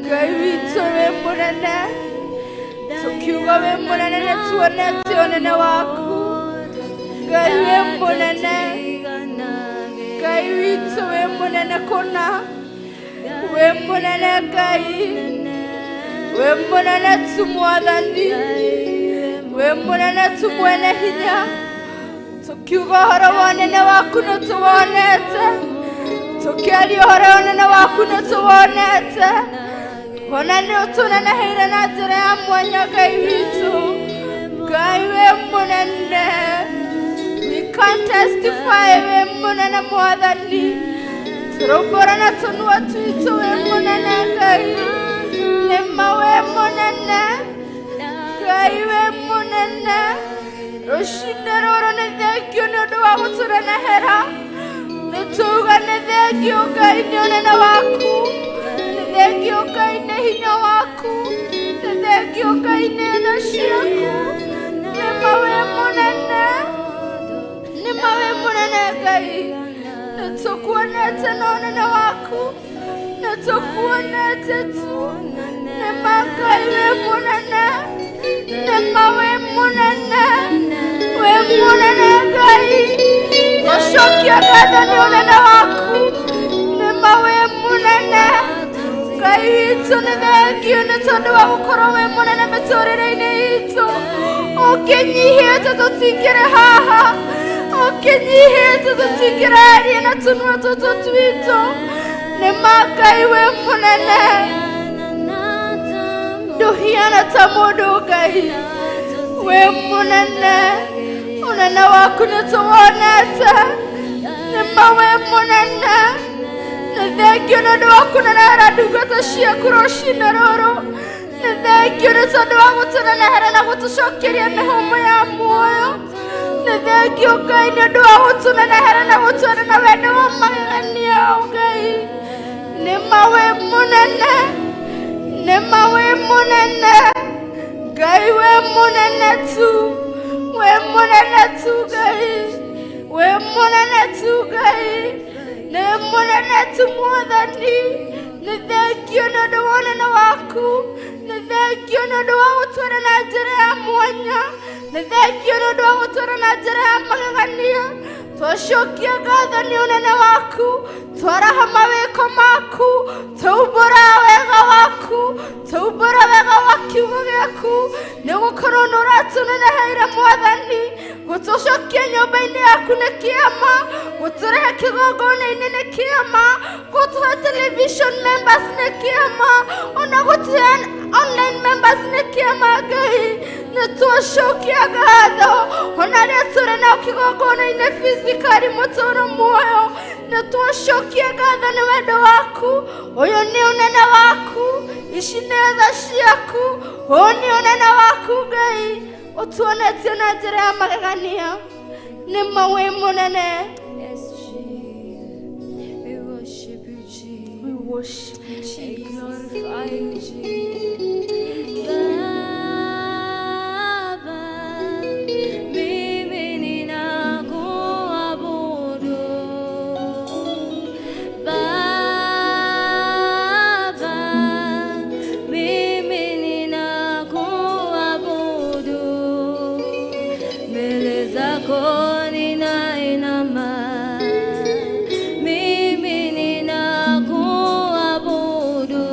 Ngai witũ wĩ mũnene, tũkiuga wĩ mũnene nĩ tuonete ũnene waku. Ngai wĩ mũnene, Ngai witũ wĩ mũnene kũna, wĩ mũnene Ngai, wĩ mũnene tu Mwathani, wĩ mũnene tu mwene hinya. Tukiuga ũhoro wa ũnene waku nĩ tuwonete, tukiaria ũhoro wa ũnene waku nĩ tuwonete. Ona nĩ ũtũneneheire na njĩra ya mwanya Ngai witũ. Ngai wĩ mũnene, we can testify wĩ mũnene Mwathani. Tũrũmbũra na tũnua twitũ wĩ mũnene Ngai, nĩma wĩ mũnene, Ngai wĩ mũnene. Rũcinĩ rũrũ nĩ thengio nĩ ũndũ wa gũtũrenehera, nĩ tuuga nĩ thengio thengio Ngai nĩ ũnene waku, nĩ thengio Ngai nĩ hinya waku, nĩ thengio Ngai nĩ tha ciaku, nĩ mawe mũnene, nĩ mawe mũnene Ngai, nĩ tũkuonete na ũnene waku, nĩ tũkuonete tu, nĩ Ngai wĩ mũnene, nĩ mawe mũnene, wĩ mũnene Ngai, ũcokia ngatho nĩ ũnene waku, nĩ mawe mũnene Ngai witũ, nĩ thengio nĩ tondũ wa gũkorwo wĩ mũnene mĩtũrĩre-inĩ itũ, ũkĩnyihĩte tũtingĩrĩ haha, ũkĩnyihĩte tũtingĩraria na tũnua tũtũ twitũ, nĩ Ngai wĩ mũnene, ndũhiana ta mũndũ Ngai, wĩ mũnene, ũnene waku nĩ tũwonete, nĩ mawe mũnene, nĩ thengio nĩ ũndũ wa kũnenehera ndungata ciaku rũciinĩ rũrũ, nĩ thengio nĩ tondũ wa gũtũnenehera na gũtũcokeria mĩhũmũ ya muoyo, nĩ thengio Ngai nĩ ũndũ wa gũtũnenehera na gũtwara na wendo wa magegania Ngai, nĩ mawe mũnene, nĩ mawe mũnene Ngai, wĩ mũnene tu, wĩ mũnene tu Ngai, wĩ mũnene tu Ngai, nĩ mũnene tu Mwathani, nĩ thengio nĩ ũndũ wa ũnene waku, nĩ thengio nĩ ũndũ wa gũtwara na njĩra ya mwanya, nĩ thengio nĩ ũndũ wa gũtwara na njĩra ya magegania, twacokia ngatho nĩ ũnene waku, twaraha mawĩko maku, twaũmbũra wega waku, twaũmbũra wega wa kiugo gĩaku, nĩ gũkorwo nĩ ũratũneneheire Mwathani, gũtũcokia nyũmba-inĩ yaku nĩ kĩama, gũtũrehe kĩgongona-inĩ nĩ kĩama, gũtũhe television members nĩ kĩama, ona gũtũhe online members nĩ kĩama Ngai, nĩ twacokia ngatho, ona rĩrĩa tũrĩ nao kĩgongona-inĩ physically mũtũũro muoyo, nĩ twacokia ngatho nĩ wendo waku, ũyũ nĩ ũnene waku, ici nĩ tha ciaku, ũyũ nĩ ũnene waku Ngai, ũtuonetie na njĩra ya magegania, nĩ mawe mũnene. Yes, Jesus. We worship you, Jesus. We worship you, We Jesus. glorify you, Jesus. Baba, mimi ninakuabudu. Baba, mimi ninakuabudu. Mbele zako ninainama. Mimi ninakuabudu.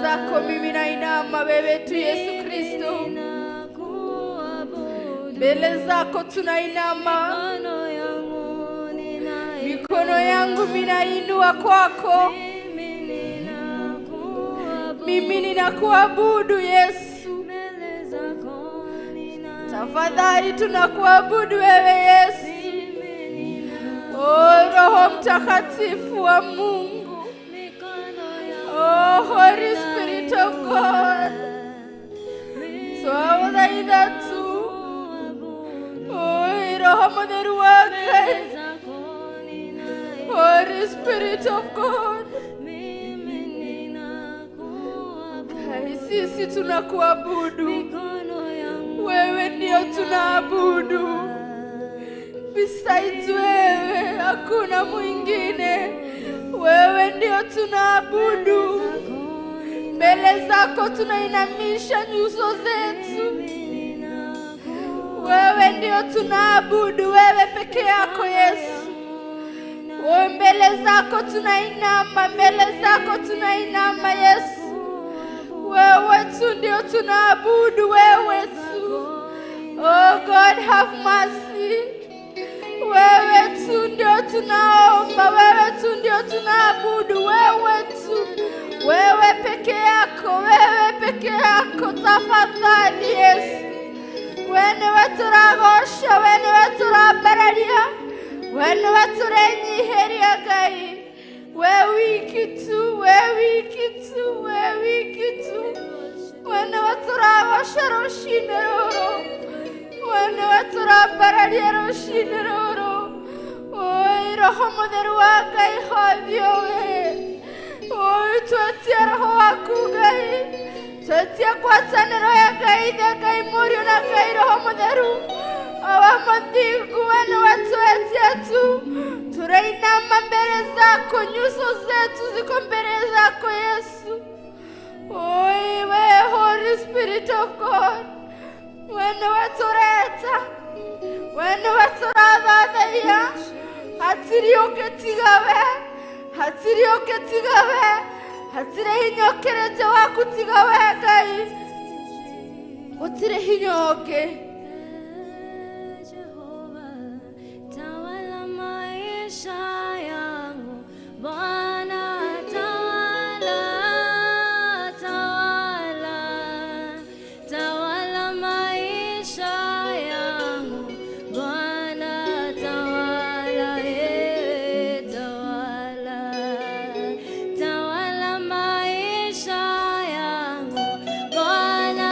zako mimi nainama wewe tu Yesu Kristo. Mbele zako tunainama, mikono yangu minainua kwako, mimi ninakuabudu Yesu. Tafadhali tunakuabudu wewe Yesu. Oh Roho Mtakatifu wa Mungu, oh Holy Spirit of God, twaudhaitha tu. Oh Roho Mweru wa Ngai, Holy Spirit of God, sisi tunakuabudu wewe, ndio tunaabudu. Besides wewe hakuna mwingine, wewe ndio tunaabudu. Mbele zako tunainamisha nyuso zetu, wewe ndio tunaabudu, wewe peke yako Yesu. Oh, mbele zako tunainama, mbele zako tunainama Yesu. Wewe tu ndio tunaabudu, wewe tu. Oh God, have mercy. Wewe tu ndio tunaomba, wewe tu ndio tunaabudu, wewe tu, wewe peke yako, wewe peke yako. Tafadhali Yesu, wene weturagosha, wene weturabararia, wene weturenyiheria Ngai. Wewe kitu, wewe kitu, wewe kitu. Wene weturagosha rushine roro, wene weturabararia rushine roro. Oi, Roho Mutheru wa Ngai hovyo we. Oi, twetia Roho waku Ngai, twetia ngwatanĩro ya Ngai, Ithe Ngai Mũriũ na Ngai Roho Mutheru. Awa Mũthingu, wene wetuetia tu, turainama mbele zako, nyuso zetu ziko mbele zako Yesu. Oi, we Holy Spirit of God, wene wetureta, wene weturathathaiya, hatiri ũngĩ tiga we, hatiri ũngĩ tiga we, hatiri hinya ũkĩrĩte waku tiga we Ngai, gũtirĩ hinya ũngĩ. Jehova, tawala maisha yangu Bwana, tawala, tawala, tawala maisha yangu Bwana, tawala, tawala, tawala maisha yangu Bwana.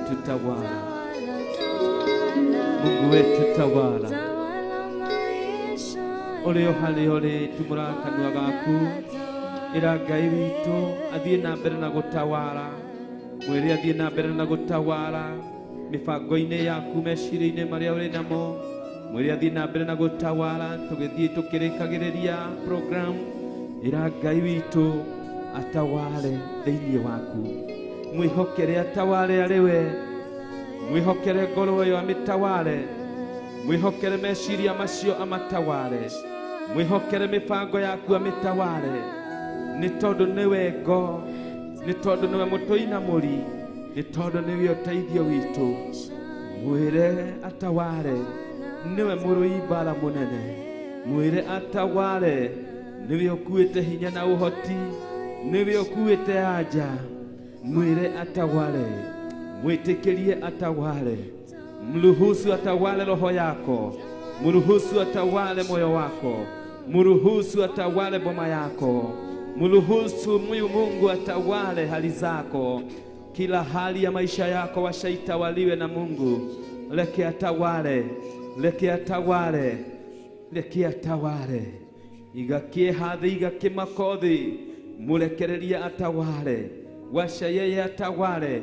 wetu tawala, Mungu wetu tawala, ulio hali ole tumura kanua gaku ira Ngai witu athie na mbere na gutawala, mwiri athie na mbere na gutawala mibango-ini yaku, meciria-ini maria uri namo, mwiri athie na mbere na gutawala, tugithie tukirikagiriria program ira Ngai witu atawale thiini waku, mwihokere atawale ariwe, mwihokere ngoro yo amitawale, mwihokere meciria macio amatawale, mwihokere mibango yaku amitawale, ni tondu niwe ngo, ni tondu niwe mutoina muri, ni tondu niwe uteithio witu, mwire atawale, niwe murui mbara munene, mwire atawale, niwe ukuite hinya na uhoti, niwe ukuite anja, mwire atawale, mwitikirie atawale, mruhusu atawale roho yako, mruhusu atawale moyo wako, mruhusu atawale boma yako, mruhusu Mungu atawale hali zako, kila hali ya maisha yako washaitawaliwe na Mungu. Leke atawale, leke atawale, leke atawale, igakie hadhi igakie makothi, murekereria atawale, washa yeye atawale,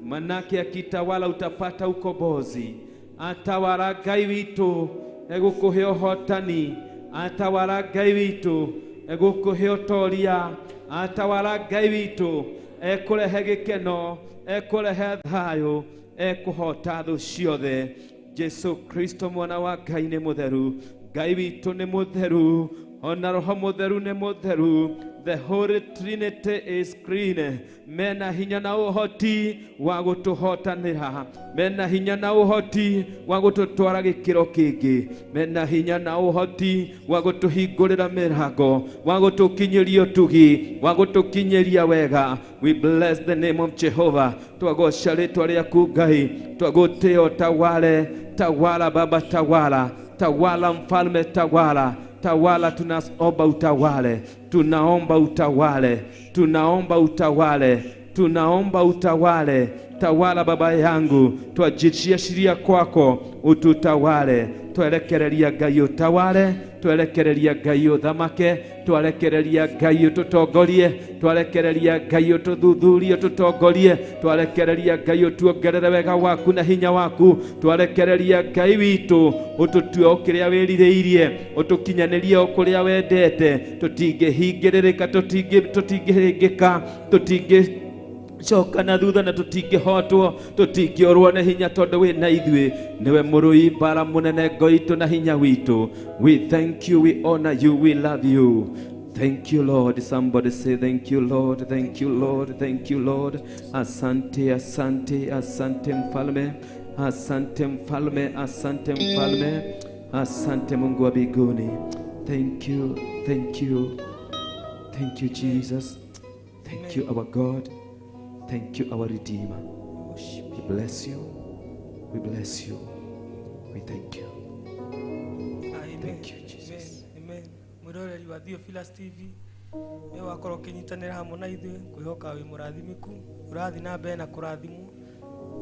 manake akitawala utapata ukombozi. Atawala Ngai witu egukuhe uhotani, atawala Ngai witu egukuhe utoria, atawala Ngai witu ekurehe gikeno, ekurehe thayo, ekuhota thu ciothe. Jesu Kristo mwana wa Ngai ni mutheru, Ngai witu ni mutheru, ona roho mutheru ni mutheru. The Holy Trinity is clean. Mena hinya na uhoti wa gutuhotanira, mena hinya na uhoti wa gututwara gikiro kingi, mena hinya na uhoti wa gutuhingurira mirango, wa gutukinyiria utugi, wa gutukinyiria wega. We bless the name of Jehovah. Twagoca ritwa riaku Ngai, twagutio tawale, tawala Baba, tawala, tawala Mfalme, tawala, tawala. Tunaomba utawale, tunaomba utawale, tunaomba utawale, tunaomba utawale. Tawala Baba yangu, twajichia shiria kwako ututawale. Twelekereria Ngai utawale, twelekereria Ngai uthamake, twelekereria Ngai ututongorie, twelekereria Ngai ututhuthurie ututongorie, twelekereria Ngai utuongerere wega waku na hinya waku, twelekereria Ngai witu ututue ukiria wiririirie, utukinyanirie ukuria wendete, tutingihingirika, tutingihingika, choka na thutha na tutingihotwo, tutingiorwo na hinya tondu we na ithuĩ niwe mũrũi mbara munene ngo itu na hinya witu. We thank you, we honor you, we love you. Thank you Lord. Somebody say thank you Lord, thank you Lord, thank you Lord. Asante, asante, asante Mfalme, asante Mfalme, asante Mfalme, asante Mungu wa mbinguni. Thank you, thank you, thank you Jesus, thank you our God, thank you our Redeemer. We bless you, we bless you, we thank you. Thank you Jesus. Amen. Mwiroreri wa Theophilus TV we wakorwo kinyitanira hamwe na ithuĩ, kwihoka wi murathimiku, urathi na mbere na kurathimwo.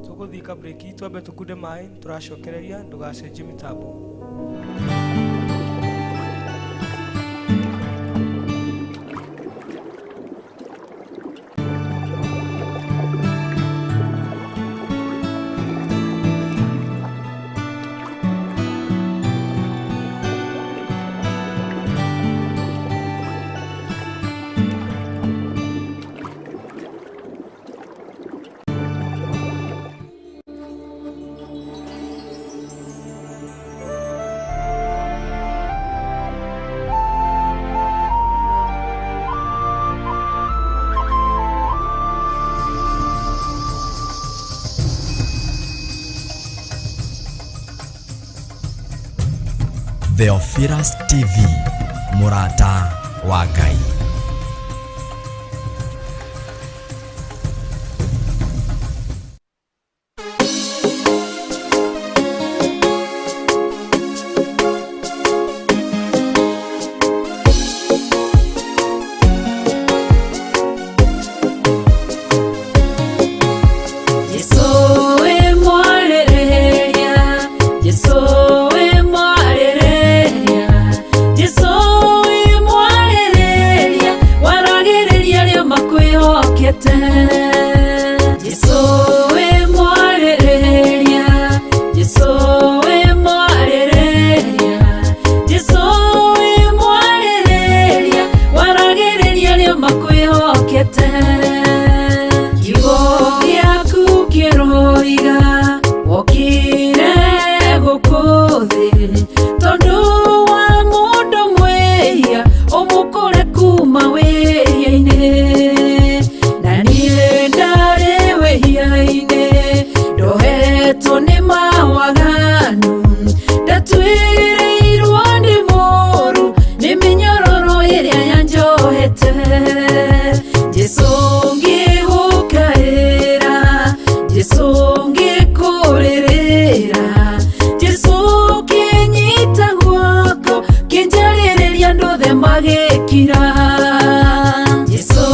Tuguthika break twambe tukunde mai, turacokereria ndugacenjie mitambo. Theophilus TV, Murata wa Ngai. Yesu Jesu ngĩgũkaĩra, Jesu ngĩkũrĩrĩra, Jesu kĩnyita guoko, kĩnjarĩrĩria ndũthe magĩkira. Jesu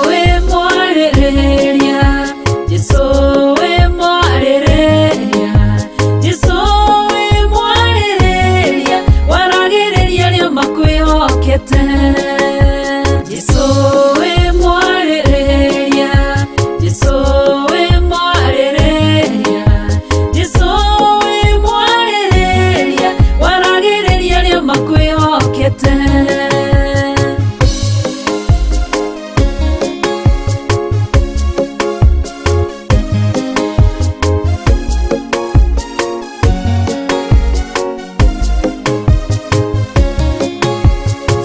wĩ mwarĩrĩria, Jesu wĩ mwarĩrĩria, Jesu wĩ mwarĩrĩria, waragĩrĩria arĩa makwĩhokete. Jesu wĩ mwarĩrĩria, Jesu wĩ mwarĩrĩria, Jesu wĩ mwarĩrĩria, waragĩrĩria arĩa makwĩhokete.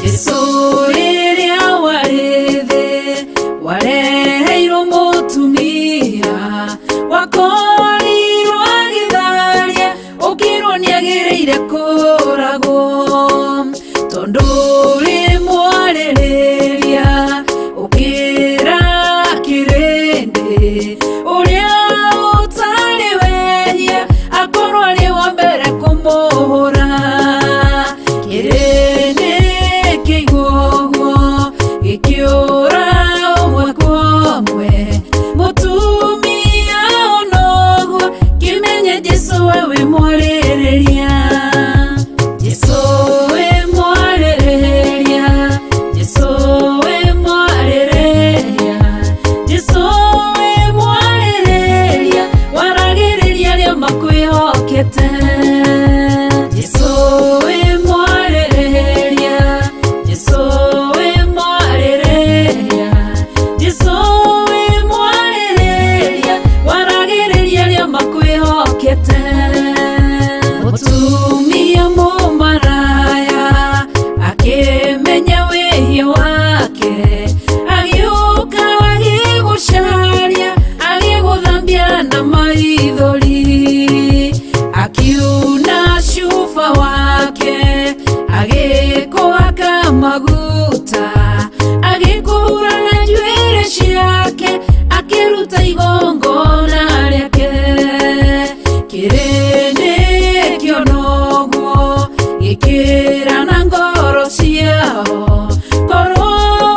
Jesu rĩrĩa warĩ thĩ, wareheirwo mũtumia, wakorirwo agĩtharia, ũkĩrwo nĩagĩrĩire kũũragwo. Tondũ ũrĩ mwarĩrĩria, ũkĩra kĩrĩndĩ, ũrĩa ũtarĩ wehia, akorwo arĩ wa mbere kũmũhũra. Kĩrĩndĩ kĩigua ũguo, gĩkĩũra ũmwe kwa ũmwe, mũtumia ona ũguo, kĩmenye Jesu we wĩ mwarĩrĩria. Jesu wĩ mwarĩrĩria, Jesu wĩ mwarĩrĩria, Jesu wĩ mwarĩrĩria, waragĩrĩria arĩa makwĩhokete. Jesu wĩ mwarĩrĩria, Jesu wĩ mwarĩrĩria, Jesu wĩ mwarĩrĩria, waragĩrĩria arĩa makwĩhokete. Mũtumia mũmaraya akĩmenya wĩhia wake, agĩũka agĩgũcaria, agĩgũthambia na maithori, akiuna cuba wake, agĩkũhaka maguta, agĩkũhura na njuĩrĩ ciake, akĩruta igongona rĩake. Kĩrĩndĩ kĩona ũguo, gĩkĩra na ngoro ciao, korwo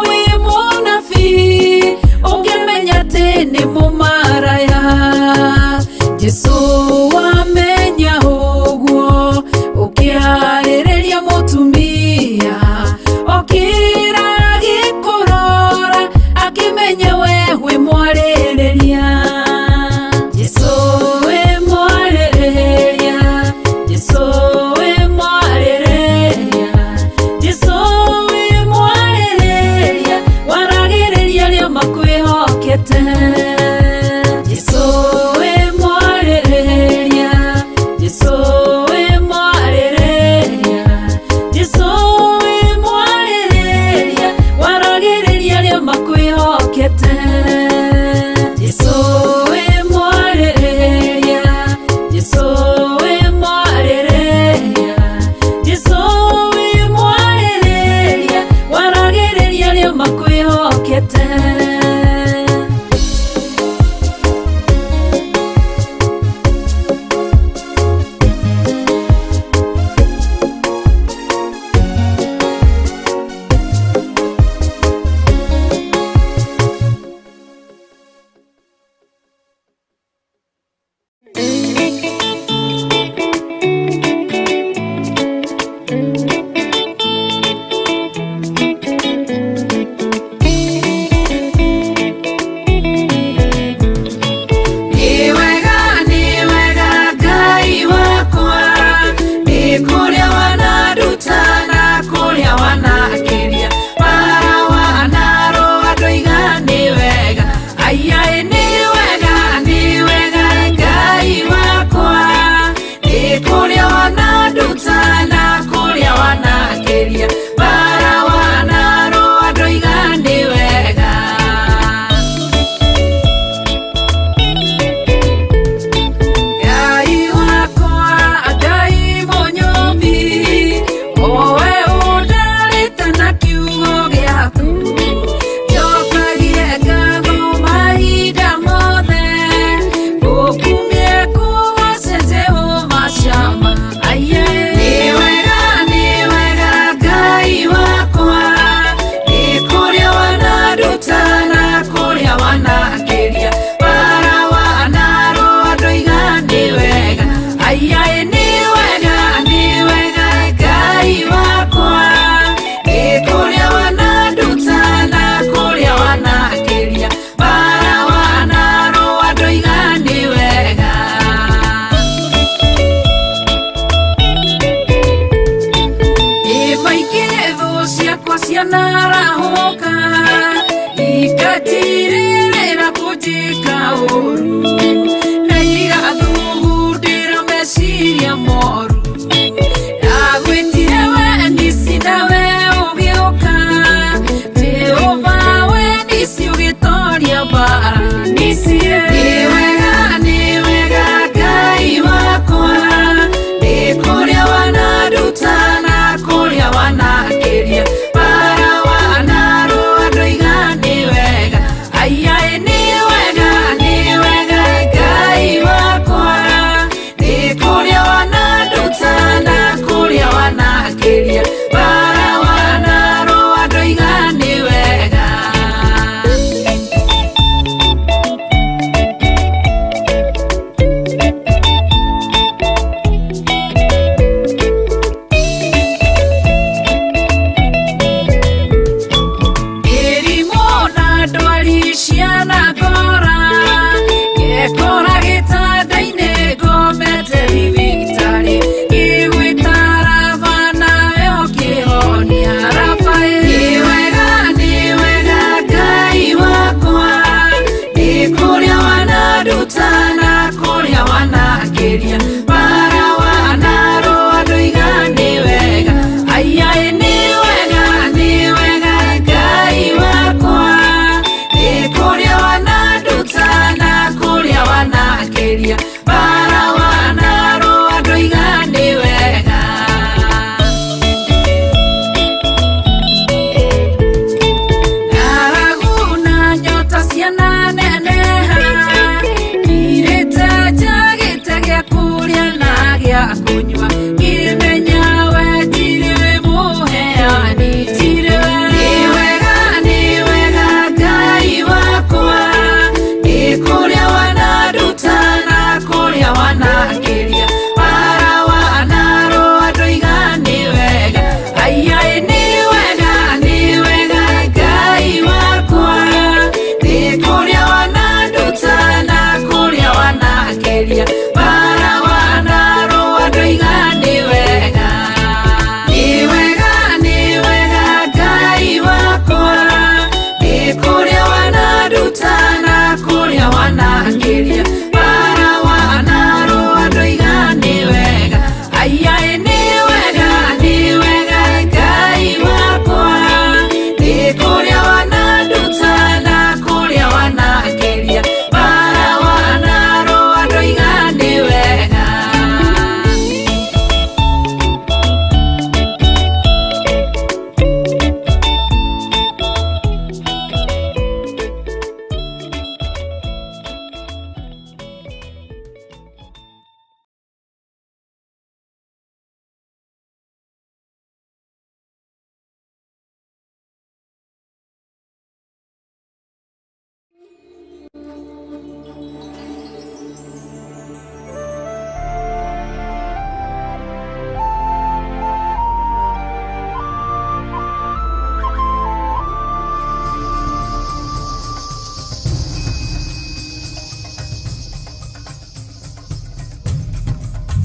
wĩ mũnabii, ũngĩmenya atĩ nĩ mũmaraya. Jesu wamenya ũguo, ũkĩarĩrĩria mũtumia, ũkĩra agĩkũrora, akĩmenya we wĩ mwarĩrĩria. Jesu wĩ mwarĩrĩria, Jesu wĩ mwarĩrĩria, Jesu wĩ mwarĩrĩria, waragĩrĩria arĩa makwĩhokete. Jesu wĩ mwarĩrĩria, Jesu wĩ mwarĩrĩria, Jesu wĩ mwarĩrĩria, waragĩrĩria arĩa makwĩhokete. Jesu wĩ mwarĩrĩria, Jesu wĩ mwarĩrĩria, Jesu wĩ mwarĩrĩria, waragĩrĩria arĩa makwĩhokete.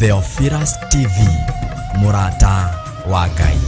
Theophilus TV, Murata wa Ngai.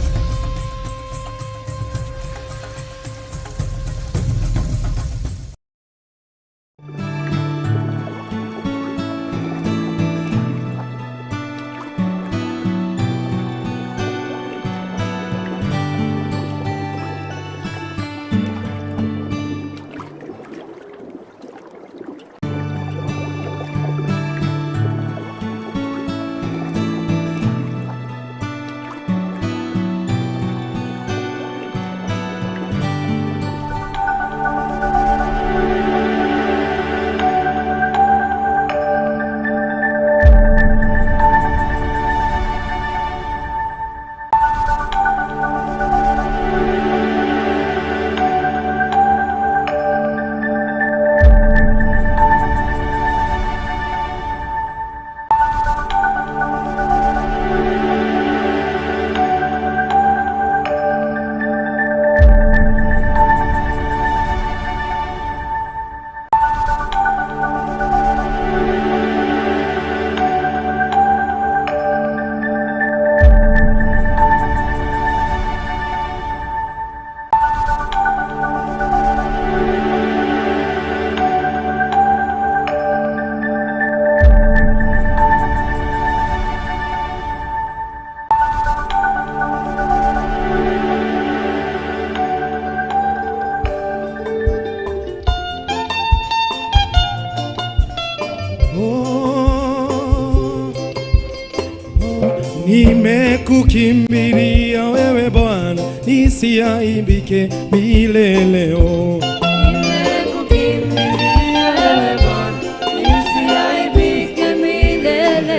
Nimekukimbilia wewe Bwana, nisiaibike milele. Nimekukimbilia wewe Bwana, nisiaibike milele.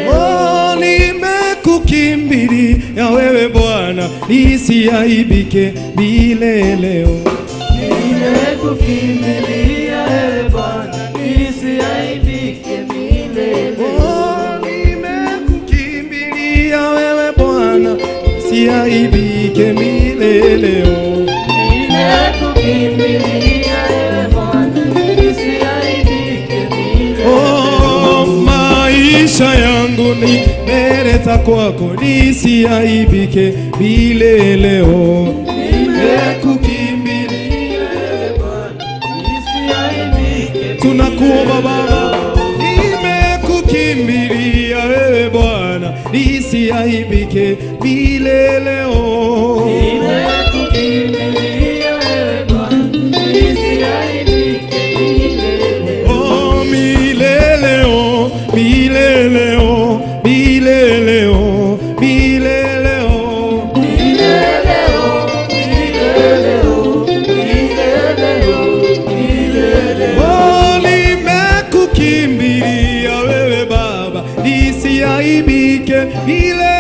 Nimekukimbilia wewe Bwana, nisiaibike milele. Nimekukimbilia wewe Bwana, nisiaibike milele. Nisiaibike milele. Nimekukimbilia wewe Bwana, nisiaibike milele. Oh, maisha yangu nimeleta kwako, nisiaibike milele. Nimekukimbilia wewe Bwana, nisiaibike. Tunakuomba Baba, nimekukimbilia wewe Bwana, nisiaibike milele. Nimekukimbilia wewe Bwana, nisiaibike milele. Oh, milele, oh, milele, oh, milele, oh, milele, oh. Milele, oh, milele, oh, milele, oh, milele. Oh, nimekukimbilia wewe Baba, nisiaibike milele.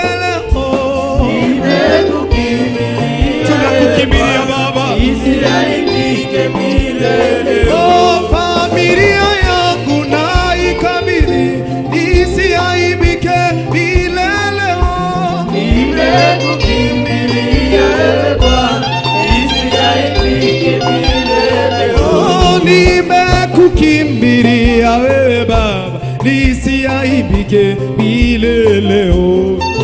Tunakukimbilia Baba, nisiaibike milele. oh, familia yangu naikabidhi, nisiaibike milele. Nimekukimbilia wewe Bwana, nisiaibike milele. Oh, nimekukimbilia wewe Baba, nisiaibike milele.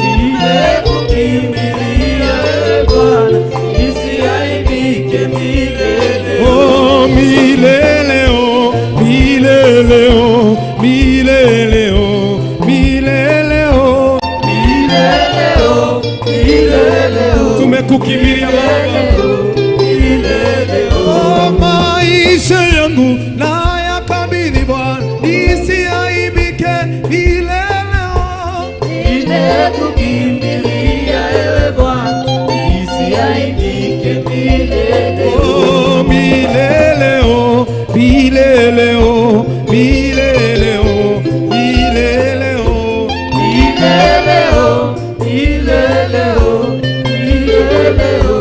Nimekukimbilia wewe Bwana, nisiaibike milele. Oh, milele, oh, milele, oh, milele, oh, milele, oh. Milele, oh, milele, oh. Tumekukimbilia Baba, milele, oh, maisha yangu nayakabidhi Bwana, nisiaibike milele. Nimekukimbilia wewe Bwana, nisiaibike milele. Oh, milele, oh, milele, oh, milele, oh, milele, oh. Milele, oh, milele, oh, milele, oh,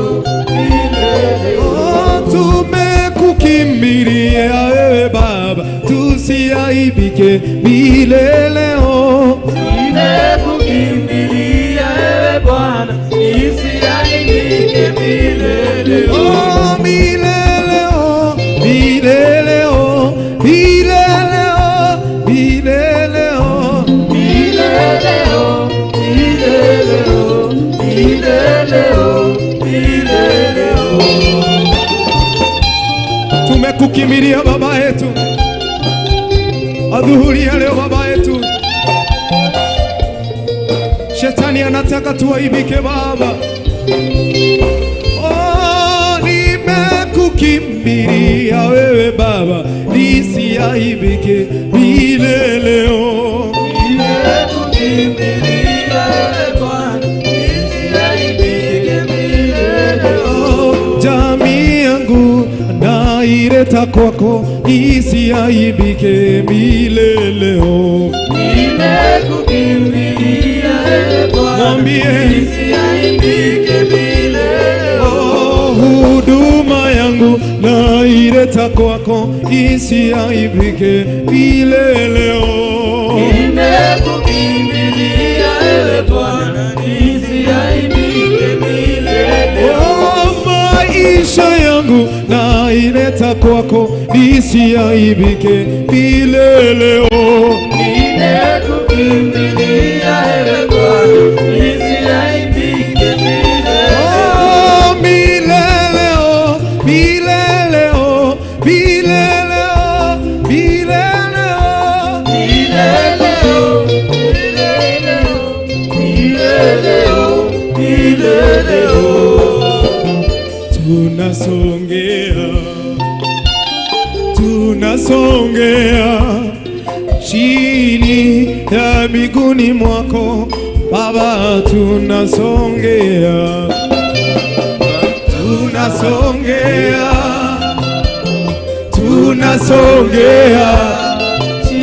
milele, oh. Oh, tumekukimbilia wewe Baba, tusiaibike milele. Nimekukimbilia wewe Bwana, nisiaibike milele. Oh, milele, oh, milele, oh, milele, oh, milele, oh. Milele, oh, tumekukimbilia baba yetu, adhuhuri ya leo baba yetu. Shetani anataka tuaibike baba. Oh, nimekukimbilia wewe baba, nisiaibike milele. Oh, nimekukimbilia wewe Bwana, nisiaibike milele. jamii yangu naileta kwako, nisiaibike milele. Oh, nimekukimbilia wewe Bwana, mwambie nisiaibike milele. oh, huduma yangu naileta kwako, nisiaibike milele. Oh, nimekukimbilia wewe Bwana, nisiaibike milele. oh, maisha yangu naileta kwako, nisiaibike milele. Oh, nimekukimbilia wewe Bwana, nisiaibike milele. oh, milele. Oh, milele. Oh, milele. Oh, milele. Oh, tunasongea chini ya miguuni mwako Baba, tunasongea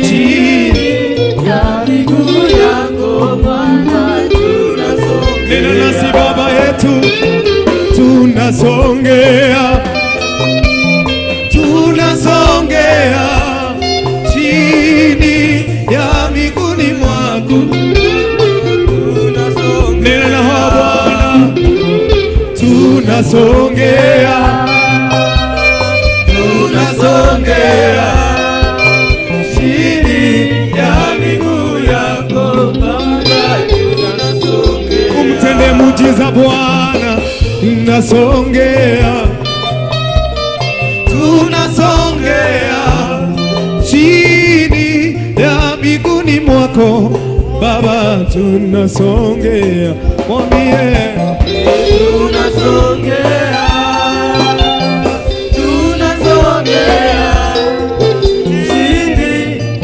chini ya miguu yako Bwana, tunasongea. nena nasi Baba yetu, tunasongea chini ya miguuni mwako, nena na Bwana, tunasongea chini ya miguu yako Baba, tunasongea. Umtende muujiza Bwana, tunasongea chini ya miguuni mwako Baba, tunasongea. Mwambie Tunasongea chini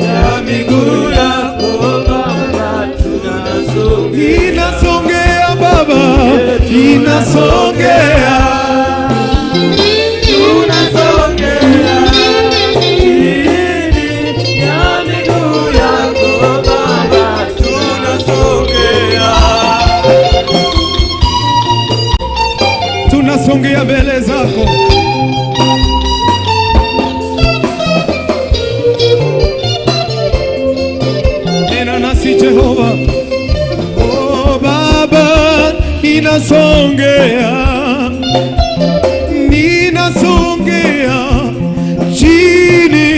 ya miguu yako Baba, tunasongea. inasongea Baba, inasongea tunasongea mbele zako. Nena nasi Jehova. Oh Baba, ninasongea chini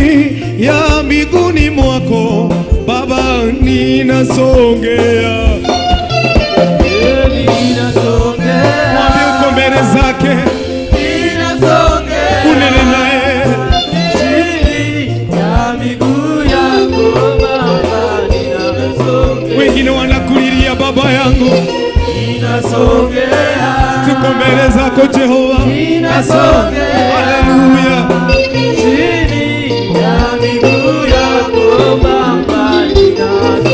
ya miguuni mwako Baba, ninasongea. Mwambie uko mbele zake, unene naye. Wengine wanakulilia baba yangu, tuko mbele zako Jehova. Haleluya.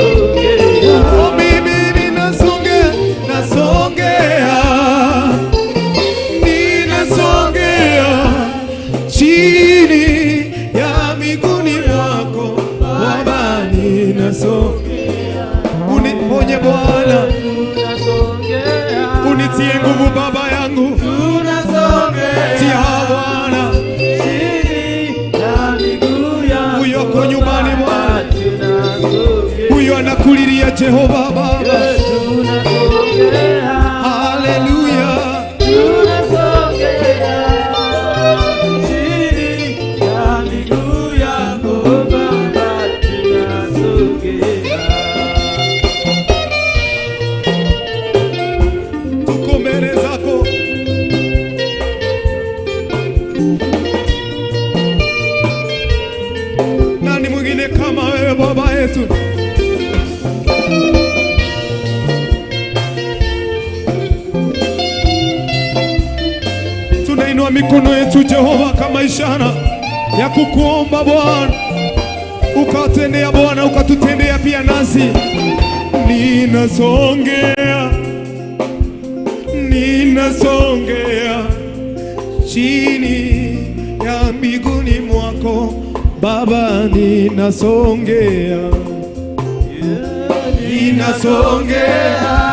Oh, mimi ninasongea chini ya miguuni mwako Baba, ninasongea. Uniponye Bwana, unitie nguvu baba yangu, tia Bwana huyo kwa nyumbani Bwana, huyo anakulilia Jehova Baba. Haleluya. Tuko mbele zako yetu. Tunainua mikono yetu Jehova, kama ishara ya kukuomba Bwana, ukatendea Bwana, ukatutendea pia nasi. Ninasongea chini ya miguuni mwako Baba, ninasongea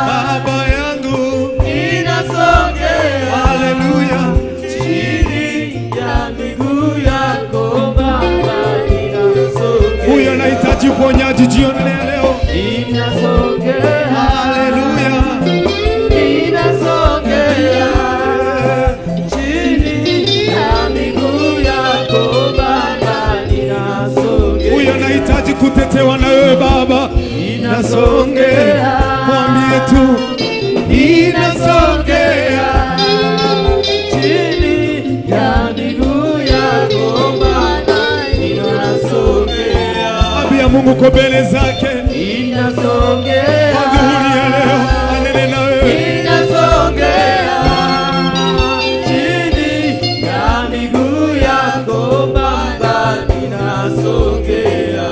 Baba yangu, haleluya, chini ya miguu yako Baba, ninasongea. Huyo anahitaji uponyaji jioni ya leo. Ninasongea, haleluya, ninasongea chini ya miguu yako Baba, ninasongea. Huyo anahitaji kutetewa na wewe Baba. Ninasongea, mwambie tu ninasongea chini ya miguu yako Baba, ninasongea. Ambia Mungu kwa mbele zake, Ninasongea, adhuhuri ya leo anene na wewe. ninasongea chini ya miguu yako Baba, ninasongea.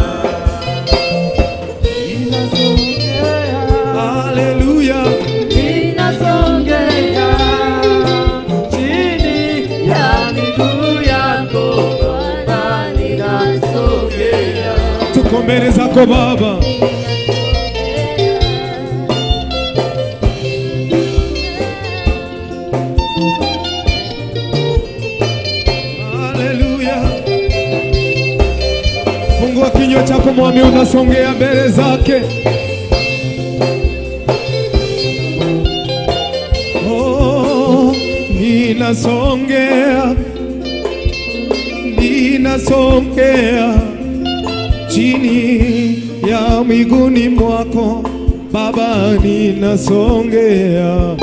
Haleluya, Ninasongea chini ya miguu yako Baba, ninasongea. tuko mbele zako Baba. Haleluya, fungua kinywa chako, mwambie unasongea mbele zake. Oh, ninasongea chini ya miguuni mwako Baba, ninasongea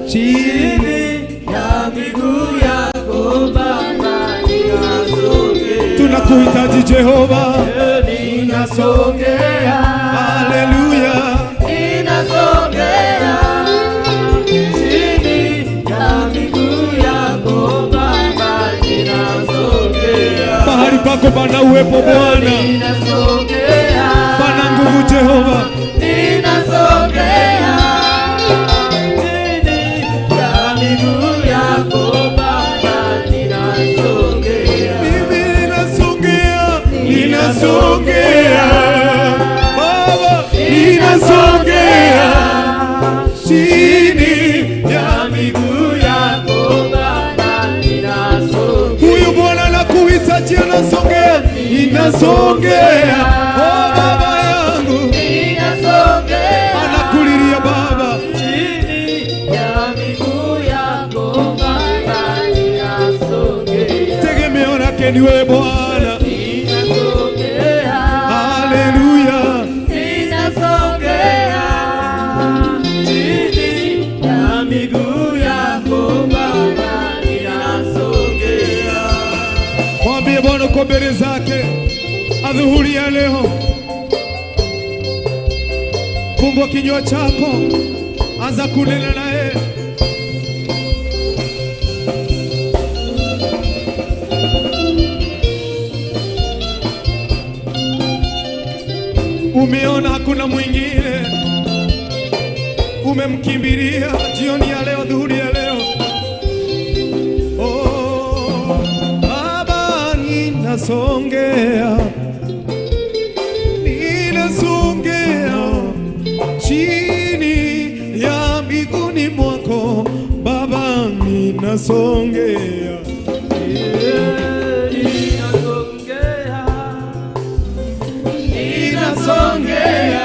chini ya miguu yako Baba, ninasongea. tunakuhitaji Jehova. Ninasongea, Haleluya, ninasongea chini ya miguu yako Baba, ninasongea. mahali pako pana uwepo Bwana, Ninasongea, pana nguvu Jehova. ninasongea chini ya miguu yako Baba, ninasongea. Mimi ninasongea Baba, ninasongea chini ya miguu yako Baba, ninasongea. huyu Bwana nakuhitaji, anasongea, ninasongea. Oh Baba yangu, Ninasongea anakulilia Baba, chini ya miguu yako Baba, ninasongea. tegemeo lake ni wewe Bwana. Ninasongea, Haleluya, ninasongea chini ya miguu yako Baba, ninasongea. mwambie Bwana uko mbele zake adhuhuri ya leo. Fungua kinywa chako, anza kunena naye. Umeona hakuna mwingine, umemkimbilia jioni ya leo, dhuhuri ya leo. Oh, Baba, ninasongea chini ya miguuni mwako Baba, ninasongea Ninasongea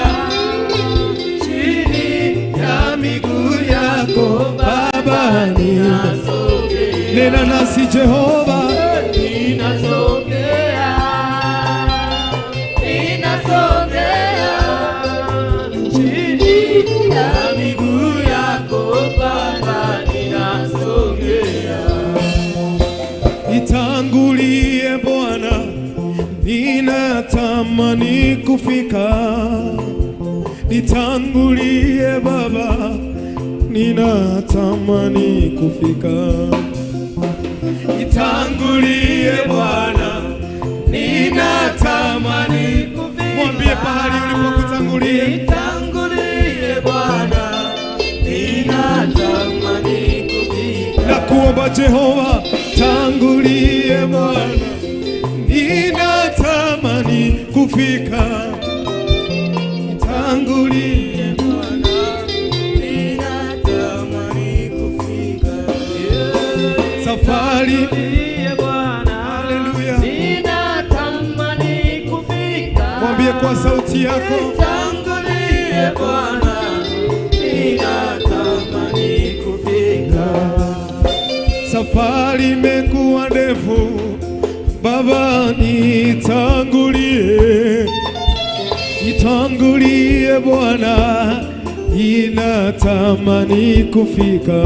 chini ya miguu yako Baba, ninasongea. nena nasi Jehova. Ninasongea, ninasongea chini ya miguu yako Baba, ninasongea. kufika, nitangulie Baba, ninatamani kufika. Nitangulie Bwana, ninatamani kufika. Mwambie pahali ulipokutangulia. Nitangulie Bwana, ninatamani kufika. Na kuomba Jehova, tangulie Bwana, ninatamani kufika. Tangulie Bwana, ninatamani kufika. Safari Bwana, haleluya, ninatamani kufika. Mwambie kwa sauti yako, tangulie Bwana, ninatamani kufika. Safari imekuwa ndefu Baba, nitangulie, nitangulie Bwana, ninatamani kufika.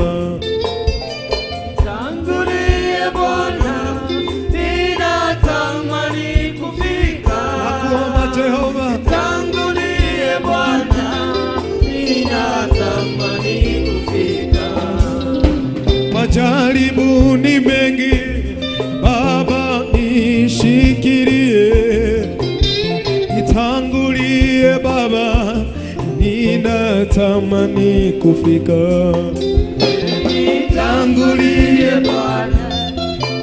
Tangulie Bwana, ninatamani kufika. Nakuomba Jehova, tangulie Bwana, ninatamani kufika. Majaribu ni mengi Baba, nishikilie, nitangulie Baba, ninatamani kufika. Nitangulie Bwana,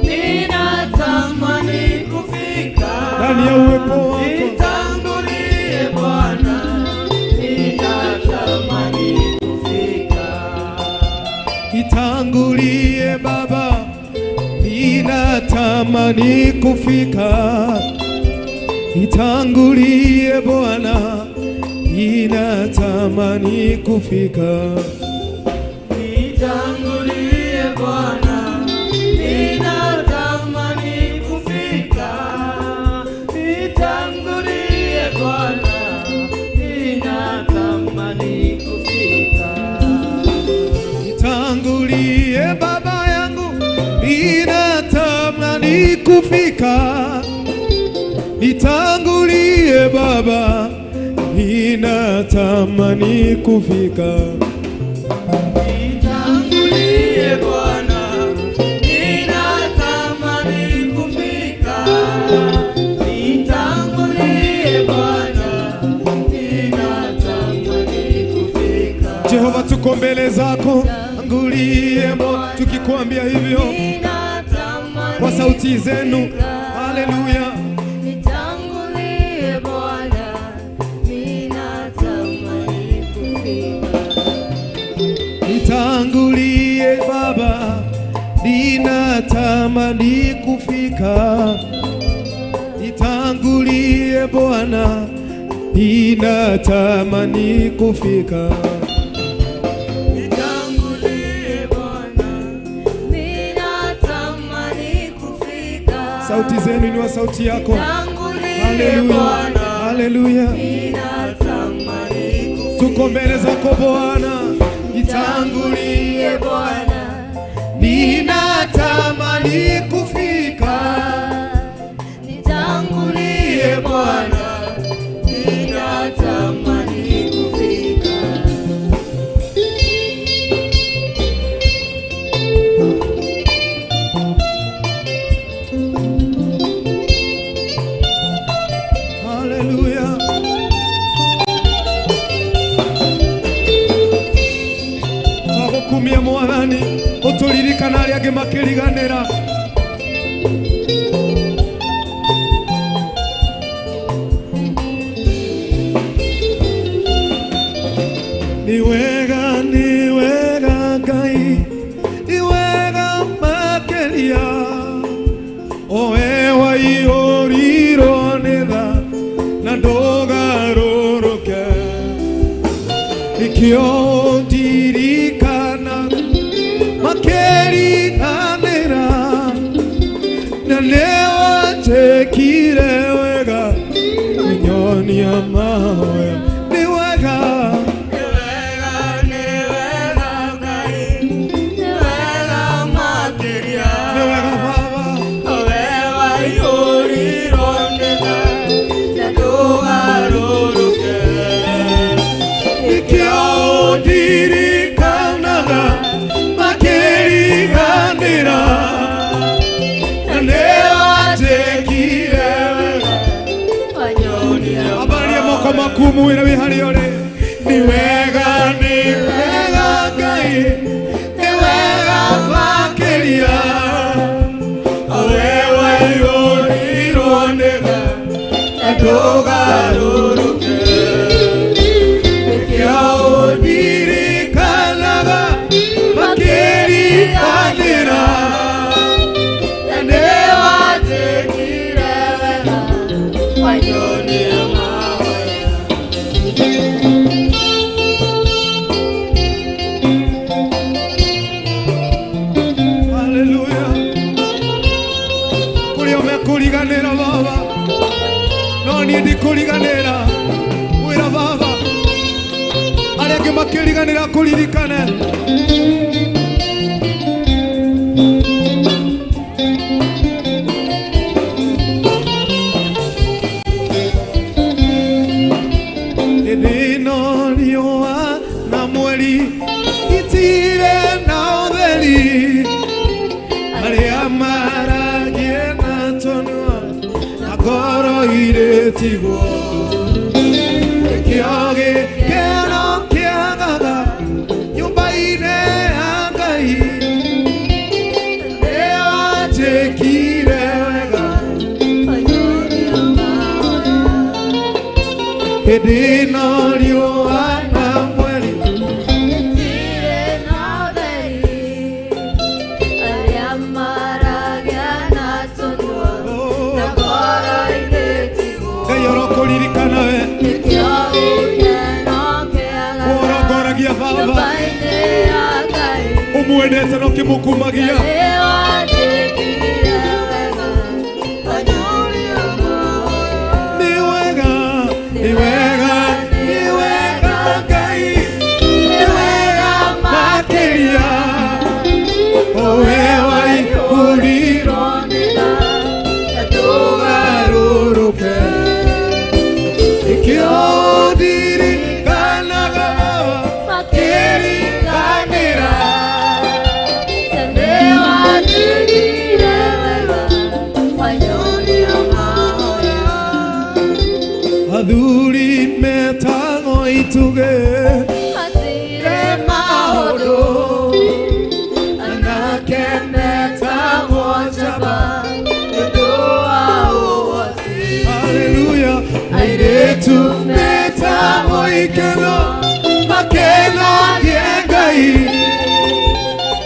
ninatamani kufika. Ndani ya uwepo wako. Nitangulie Bwana, ninatamani kufika. Nitangulie Baba, ninatamani kufika. Nitangulie Bwana, ninatamani kufika. Nitangulie Bwana, ninatamani kufika. Nitangulie Bwana, ninatamani kufika. Nitangulie Baba yangu, ninatamani kufika. Nitangulie Baba, ninatamani kufika. Nitangulie Bwana, ninatamani kufika. Nitangulie Bwana, ninatamani kufika. Jehova, tuko mbele zako, tangulie Bwana, tukikwambia hivyo kwa sauti zenu. Haleluya. Nitangulie Bwana, ninatamani kufika. Nitangulie Baba, ninatamani kufika. Nitangulie Bwana, ninatamani kufika. Sauti zenu ni wa sauti yako. Haleluya, haleluya. Tuko mbele zako Bwana. Nitangulie Bwana, ninatamani kufika. Nitangulie Bwana, ninatamani kufika. Kumia mwathani uturirikana aria angi makiriganira. Ni wega Ngai, ni wega makeria, owe waihũrirwo nĩ tha na ndũgarũrũke. Nikĩo ndirikana makĩriganĩra, na nĩwanjĩkire wega kunyonia mahoya. Ni wega Ngai, ni wega makĩria, ni wega Baba, owe waihũrirwo nĩ tha na ndũgarũrũke. kuririkane. Nino riũa na mweri itire na ũtheri, arĩa maragie na tũnua na ngoro irĩtigwo. Nĩkĩo gĩkeno kĩagaga nyũmba-inĩ ya Ngai, nĩwanjĩkire wega hĩndĩ ĩno riũa na mweri Ngai orokuririkana we ũrongoragia baba ũmwendete na ũkĩmũkumagia. Ni wega Ngai, ni wega makĩria, owe waihũrirwo na tũgarũrũke. Nĩkĩo ndirikanaga makĩriganĩra, athuri metagwo ituge matirĩ maũndũ, anake metagwo njamba nĩũndũ wa ũhoti. Haleluya. Airĩtu metagwo ikeno makenagie Ngai,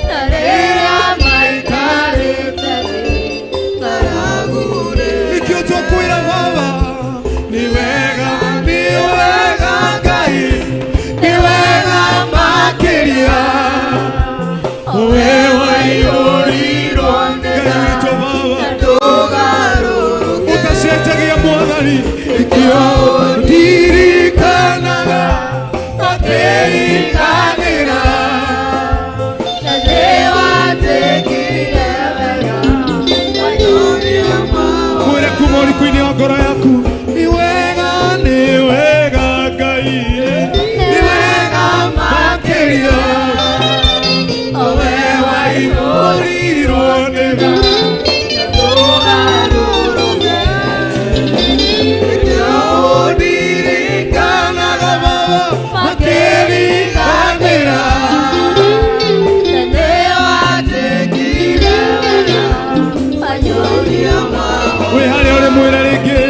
na rĩrĩa maikarĩte ng'aragu-inĩ. Nĩkĩo tũkwĩra baba ni wega Ngai, ni wega makĩria, owe waihũrirwo nĩ tha na ndũgarũrũke. Ũtacenjagia Mwathani. Nĩkĩo ndirikanaga makĩriganĩra, na nĩwanjĩkire wega wanyũria maũndũ. Mwĩre kuma ũrikũ-inĩ wa ngoro yaku, ni wega Ngai, ni wega makĩria, owe waihũrirwo nĩ tha na ndũgarũrũke. Nĩkĩo ndirikanaga baba makĩriganĩra, na nĩwanjĩkire wega wanyũria maũndũ. Wĩ harĩa ũrĩ mwĩre rĩngĩ,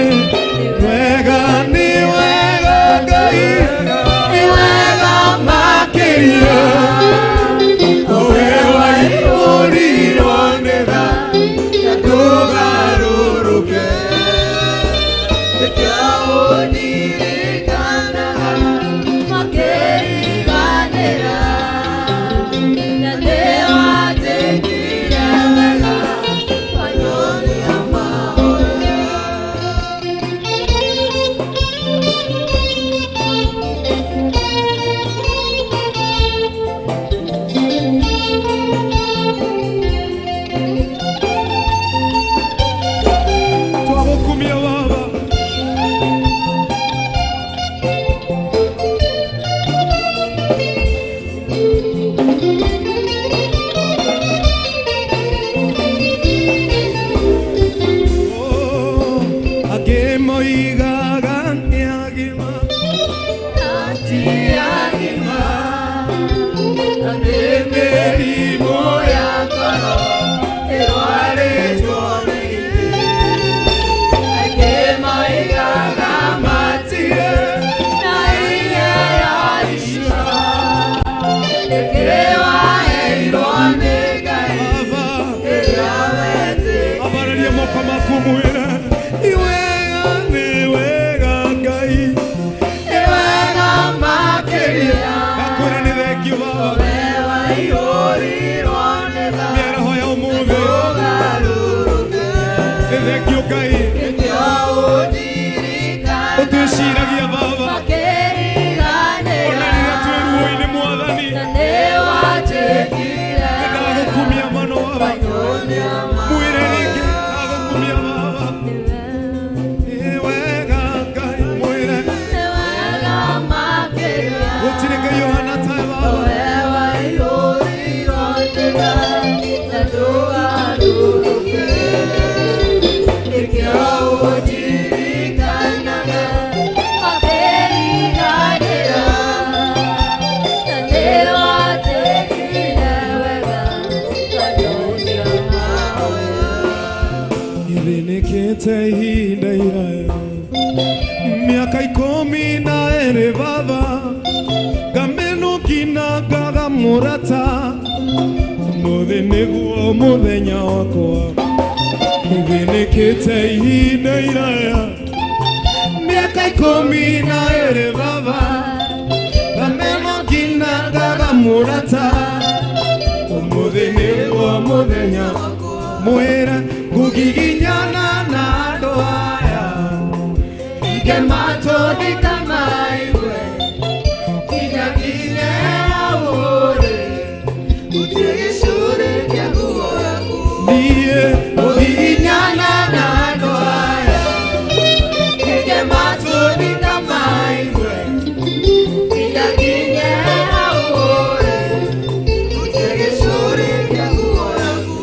ni wega Ngai, ni wega makĩria, owe waihũrirwo nĩ tha na ndũgarũrũke. Nĩkĩo ndirikanaga makĩriganĩra, na nĩwanjĩkire wega wanyũria maũndũ. Twagukumia baba, angĩ moigaga nĩ agima na ti agima, na nĩ mĩrimũ ya ngoro ĩrwarĩtwo nĩ angĩ moigaga matirĩ na hinya ya icio, rĩngĩ waheirwo nĩ Ngai rĩrĩa wetĩkia. Abarĩria moko maku mwĩre, ni wega Ngai, ni wega makĩria, ngakwĩra nĩ thengiũ baba, owe waihũrirwo nĩ tha mĩaraho ya ũmũthĩ na ndũgarũrũke. Nĩ thengiũ Ngai, nĩkĩo ũndirikanaga ũtwĩciragia baba, makĩriganĩra, ona rĩrĩa twĩ ruo-inĩ Mwathani, Wandindikite ihinda iraya miaka 12 baba gameno kinagaga murata muthi niguo muthenya wakwa Wandindikite ihinda iraya miaka 12 baba gameno kinagaga murata muthi niguo muthenya wakwa mwira gugiginyana na andu aya ige matoni kama iwe kinyagine aure utigishuri kya nguo yaku niye gugiginyana na andu aya ige matoni kama iwe kinyagine aure utigishuri kya nguo yaku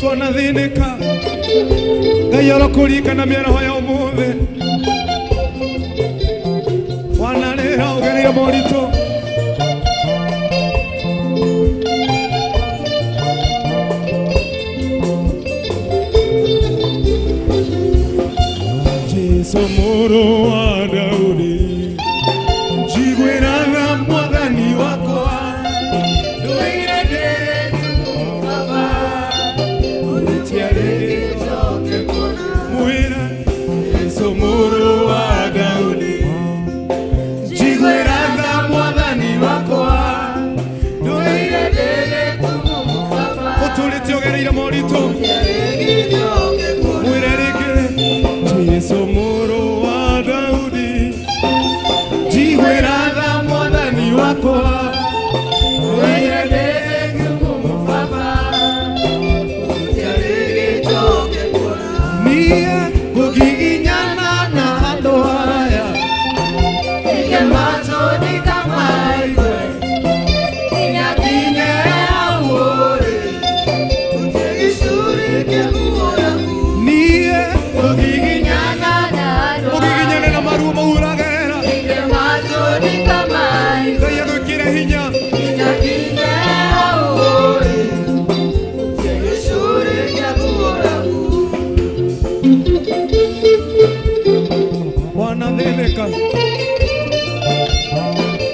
Twanathinika Ngai arokurikana mĩaraho ya ũmũthĩ wanarĩra ũgereire moritũ Jesũ mũrũ wa Daudi njiguĩraga Mwathani wakwa ndũire ndĩrĩtu baba ũnĩtiarĩgĩcoke kuona mwĩra Jesũ mũrũ wa Daudi njiguĩraga Mwathani wakwa ndũire ndĩrĩtu baba ũtũrĩte ũgereire moritũ mwĩra rĩngĩ Jesũ mũrũ wa Daudi njiguĩraga Mwathani wakwa ndũire ndĩrĩtu baba ũnĩtiarĩgĩcoke kuona niĩ ngũgiginyana na andũ aya ige matoni kama iwe kinyaginye aũrĩ ũtigicuri kĩa nguo yaku niĩ ngũgiginyana na andũ ũgiginyane na maruo mauragĩra ige matoni kama iwe Ngai agwĩkĩre hinya kinyaginye aũrĩ ũtigicuri kĩa nguo yaku wanathĩnĩka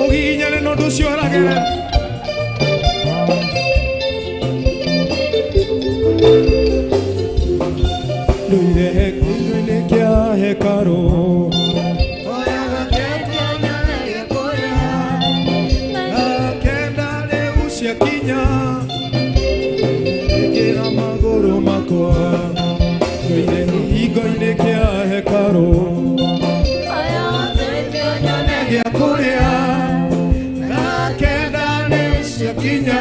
ũgiginyane na ũndũ ũcio ũragĩra ndũire gĩkĩro-inĩ kĩa hekarũ oyaga kĩndũ nyone gĩkũrĩa kenda rĩu ciakinya ĩkĩra magũrũ makwa ndũire hingo-inĩ kĩa hekarũ gĩa kũrĩa na kenda rĩu ciakinya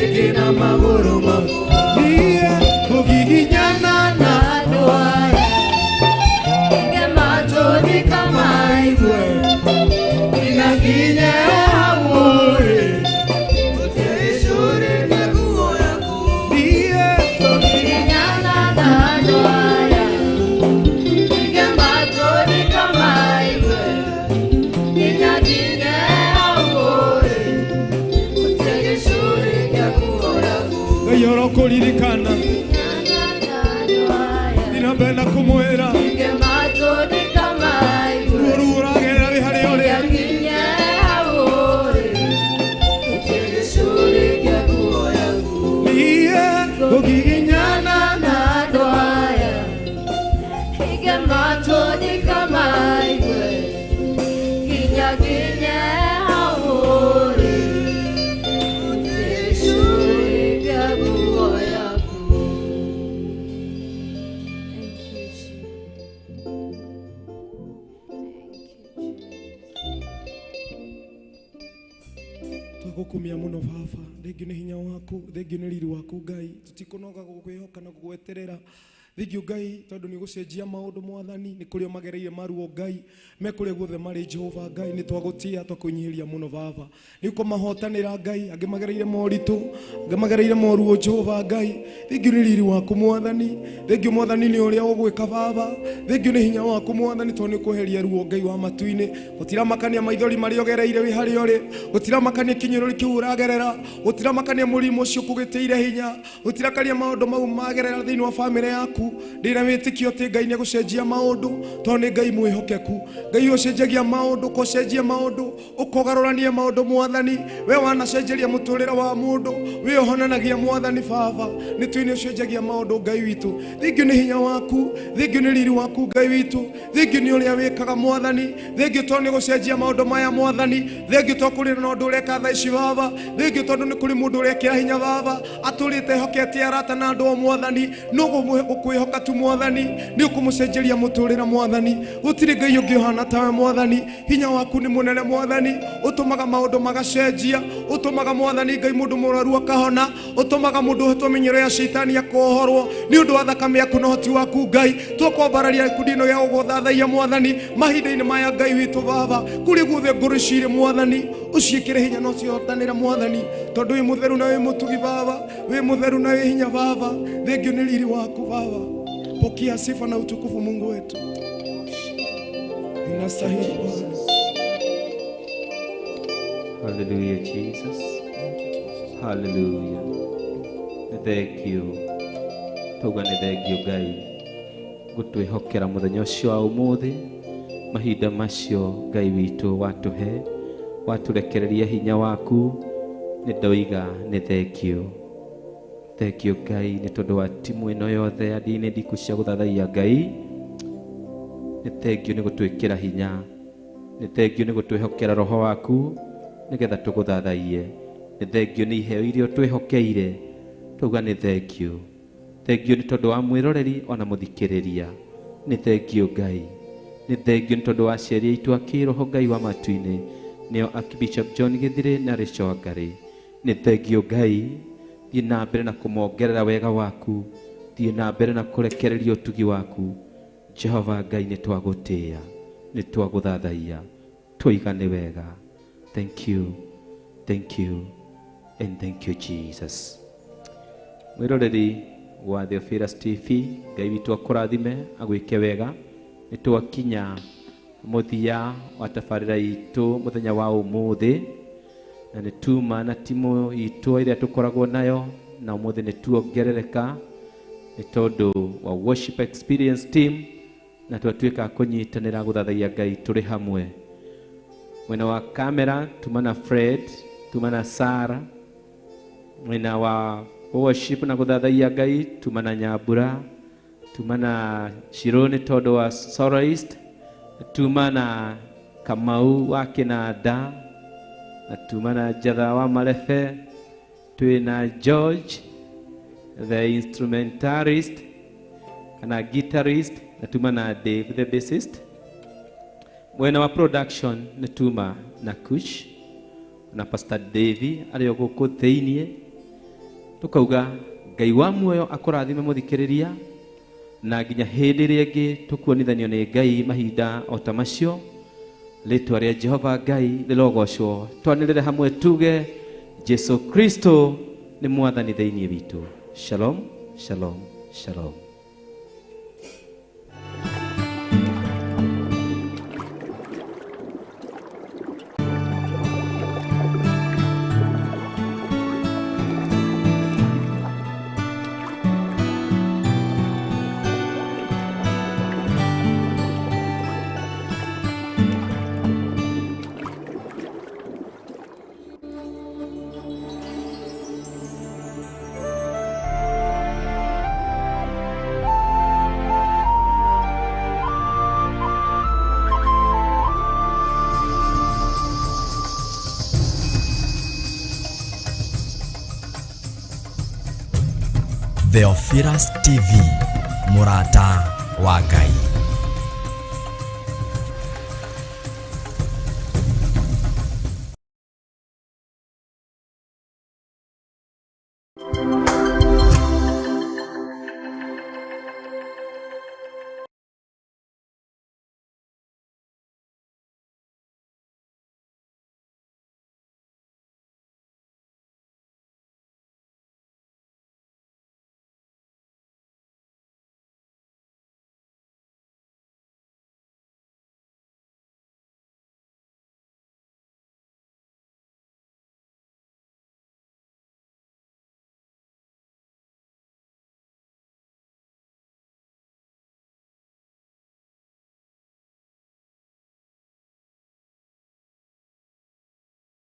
ĩkĩra magũrũ makwa niĩ ngũgiginyana na andũ aya ige matoni kama iwe kinyaginye aũrĩ ũtigicuri kĩa nguo yaku niĩ ngũgiginyana na andũ aya ige matoni kama iwe kinyaginye aũrĩ ũtigicuri kĩa nguo yaku Ngai arokũririkana ninapenda kumwĩra ige matoni kama iwe ruo rũragerera wĩ harĩa ũrĩ kinyaginye aũrĩ ũtigicuri kĩa nguo yaku niĩ ngũgiginyana na andũ aya ige matoni kama iwe kinyaginye aũrĩ ũtigicuri kĩa nguo yaku Twagukumia muno baba, thengiũ nĩ hinya waku, thengiũ nĩ riri waku Ngai, tutikũnoga gũkwĩhoka na gũgweterera thingio Ngai tondu ni gucenjia maundu mwathani ni kuria magereire maruo Ngai me kuria guothe mari Jehova Ngai ni twagutia twakunyihiria muno baba ni kumahotanira Ngai angi magereire moritu angi magereire moruo Jehova Ngai thingio ni riri waku mwathani thingio mwathani ni uria ugwika baba thingio ni hinya waku mwathani tondu ni kuheria ruo Ngai wa matuini gutira makania maithori mari ogereire wi hari ori gutira makania kinyururi kiu uragerera gutira makania murimu ucio kugiteire hinya gutira karia maundu mau magerera thiini wa family yaku ndira witikio ti Ngai ni gucenjia maundu tondu ni Ngai mwihokeku Ngai ucenjagia maundu kucenjia maundu ukogarurania maundu mwathani we wanacenjeria muturira wa mundu we uhonanagia mwathani baba ni twini ucenjagia maundu Ngai witu thingio ni hinya waku thingio ni riri waku Ngai witu thingio ni uria wikaga mwathani thingio tondu ni gucenjia maundu maya mwathani thingio tondu kuri na undu ureka thaa ici baba thingio tondu ni kuri mundu urekira hinya baba aturite hoketie arata na andu mwathani nugo gukwihoka tu mwathani ni ukumucenjeria muturira mwathani gutiri Ngai ungi hana tawe mwathani hinya waku ni munene mwathani utumaga maundu magacenjia utumaga mwathani Ngai mundu muraru akahona utumaga mundu hetwo minyero ya shaitani akohorwo ni undu wa thakame yaku no hoti waku Ngai tukombararia kudino ya uguthathaia mwathani mahinda-ini maya Ngai witu baba kuri guothe nguru ciri mwathani uciikire hinya no cihotanira mwathani tondu wi mutheru na wi mutugi baba wi mutheru na wi hinya baba thengio ni riri waku baba pokea sifa na utukufu Mungu wetu unastahili Bwana. Hallelujah Jesus. Hallelujah. Thank you. Tugane thank you Ngai gutwihokera muthenya ucio wa umuthi mahinda macio Ngai witu watuhe waturekereria hinya waku ni ndoiga ni thank you Ngai ni tondu wa timu ino yothe adini ndiku cia guthathaia Ngai ni thank you ni gutwikira hinya ni thank you ni gutwihokera roho waku nigetha tuguthathaie ni thank you ni iheo irio twihokeire tuga ni thank you ni tondu wa mwiroreri ona muthikiriria ni thank you Ngai ni thank you ni tondu wa ciaria itu akiroho Ngai wa matuini nio Archbishop John Githire na Rachel Ngari ni thank you Ngai thie na mbere na kumongerera wega waku thie na mbere na kurekereria utugi waku Jehova Ngai ni twagutia ni twaguthathaia twaigane wega thank you and thank you Jesus. Mwiroreri wa Theophilus TV Ngai witu akurathime agwike wega ni twakinya muthia wa tabarira itu muthenya wa umuthi na ni tuma na timu itu iria tukoragwo nayo na umuthi ni tuongerereka ni tondu wa worship experience team na twatuika kunyitanira guthathaia Ngai turi hamwe mwena wa kamera tumana Fred tumana Sara mwena wa worship na guthathaia Ngai tumana Nyambura tumana Shironi tondu wa soloist tumana Kamau wa Kinanda na tumana Jatha wa Malefe twina George the instrumentalist na guitarist na tumana Dave the bassist mwena wa production na tuma na Kush na Pastor Davy ario guku theinie tukauga Ngai wa muoyo akurathime muthikiriria na nginya hindi ringi tukuonithanio ni Ngai mahinda otamacio ritwa ria Jehova Ngai rirogocwo twanirire hamwe tuge Jesu Kristo ni mwathani theinie witu. Shalom shalom shalom. Theophilus TV, murata wa Ngai.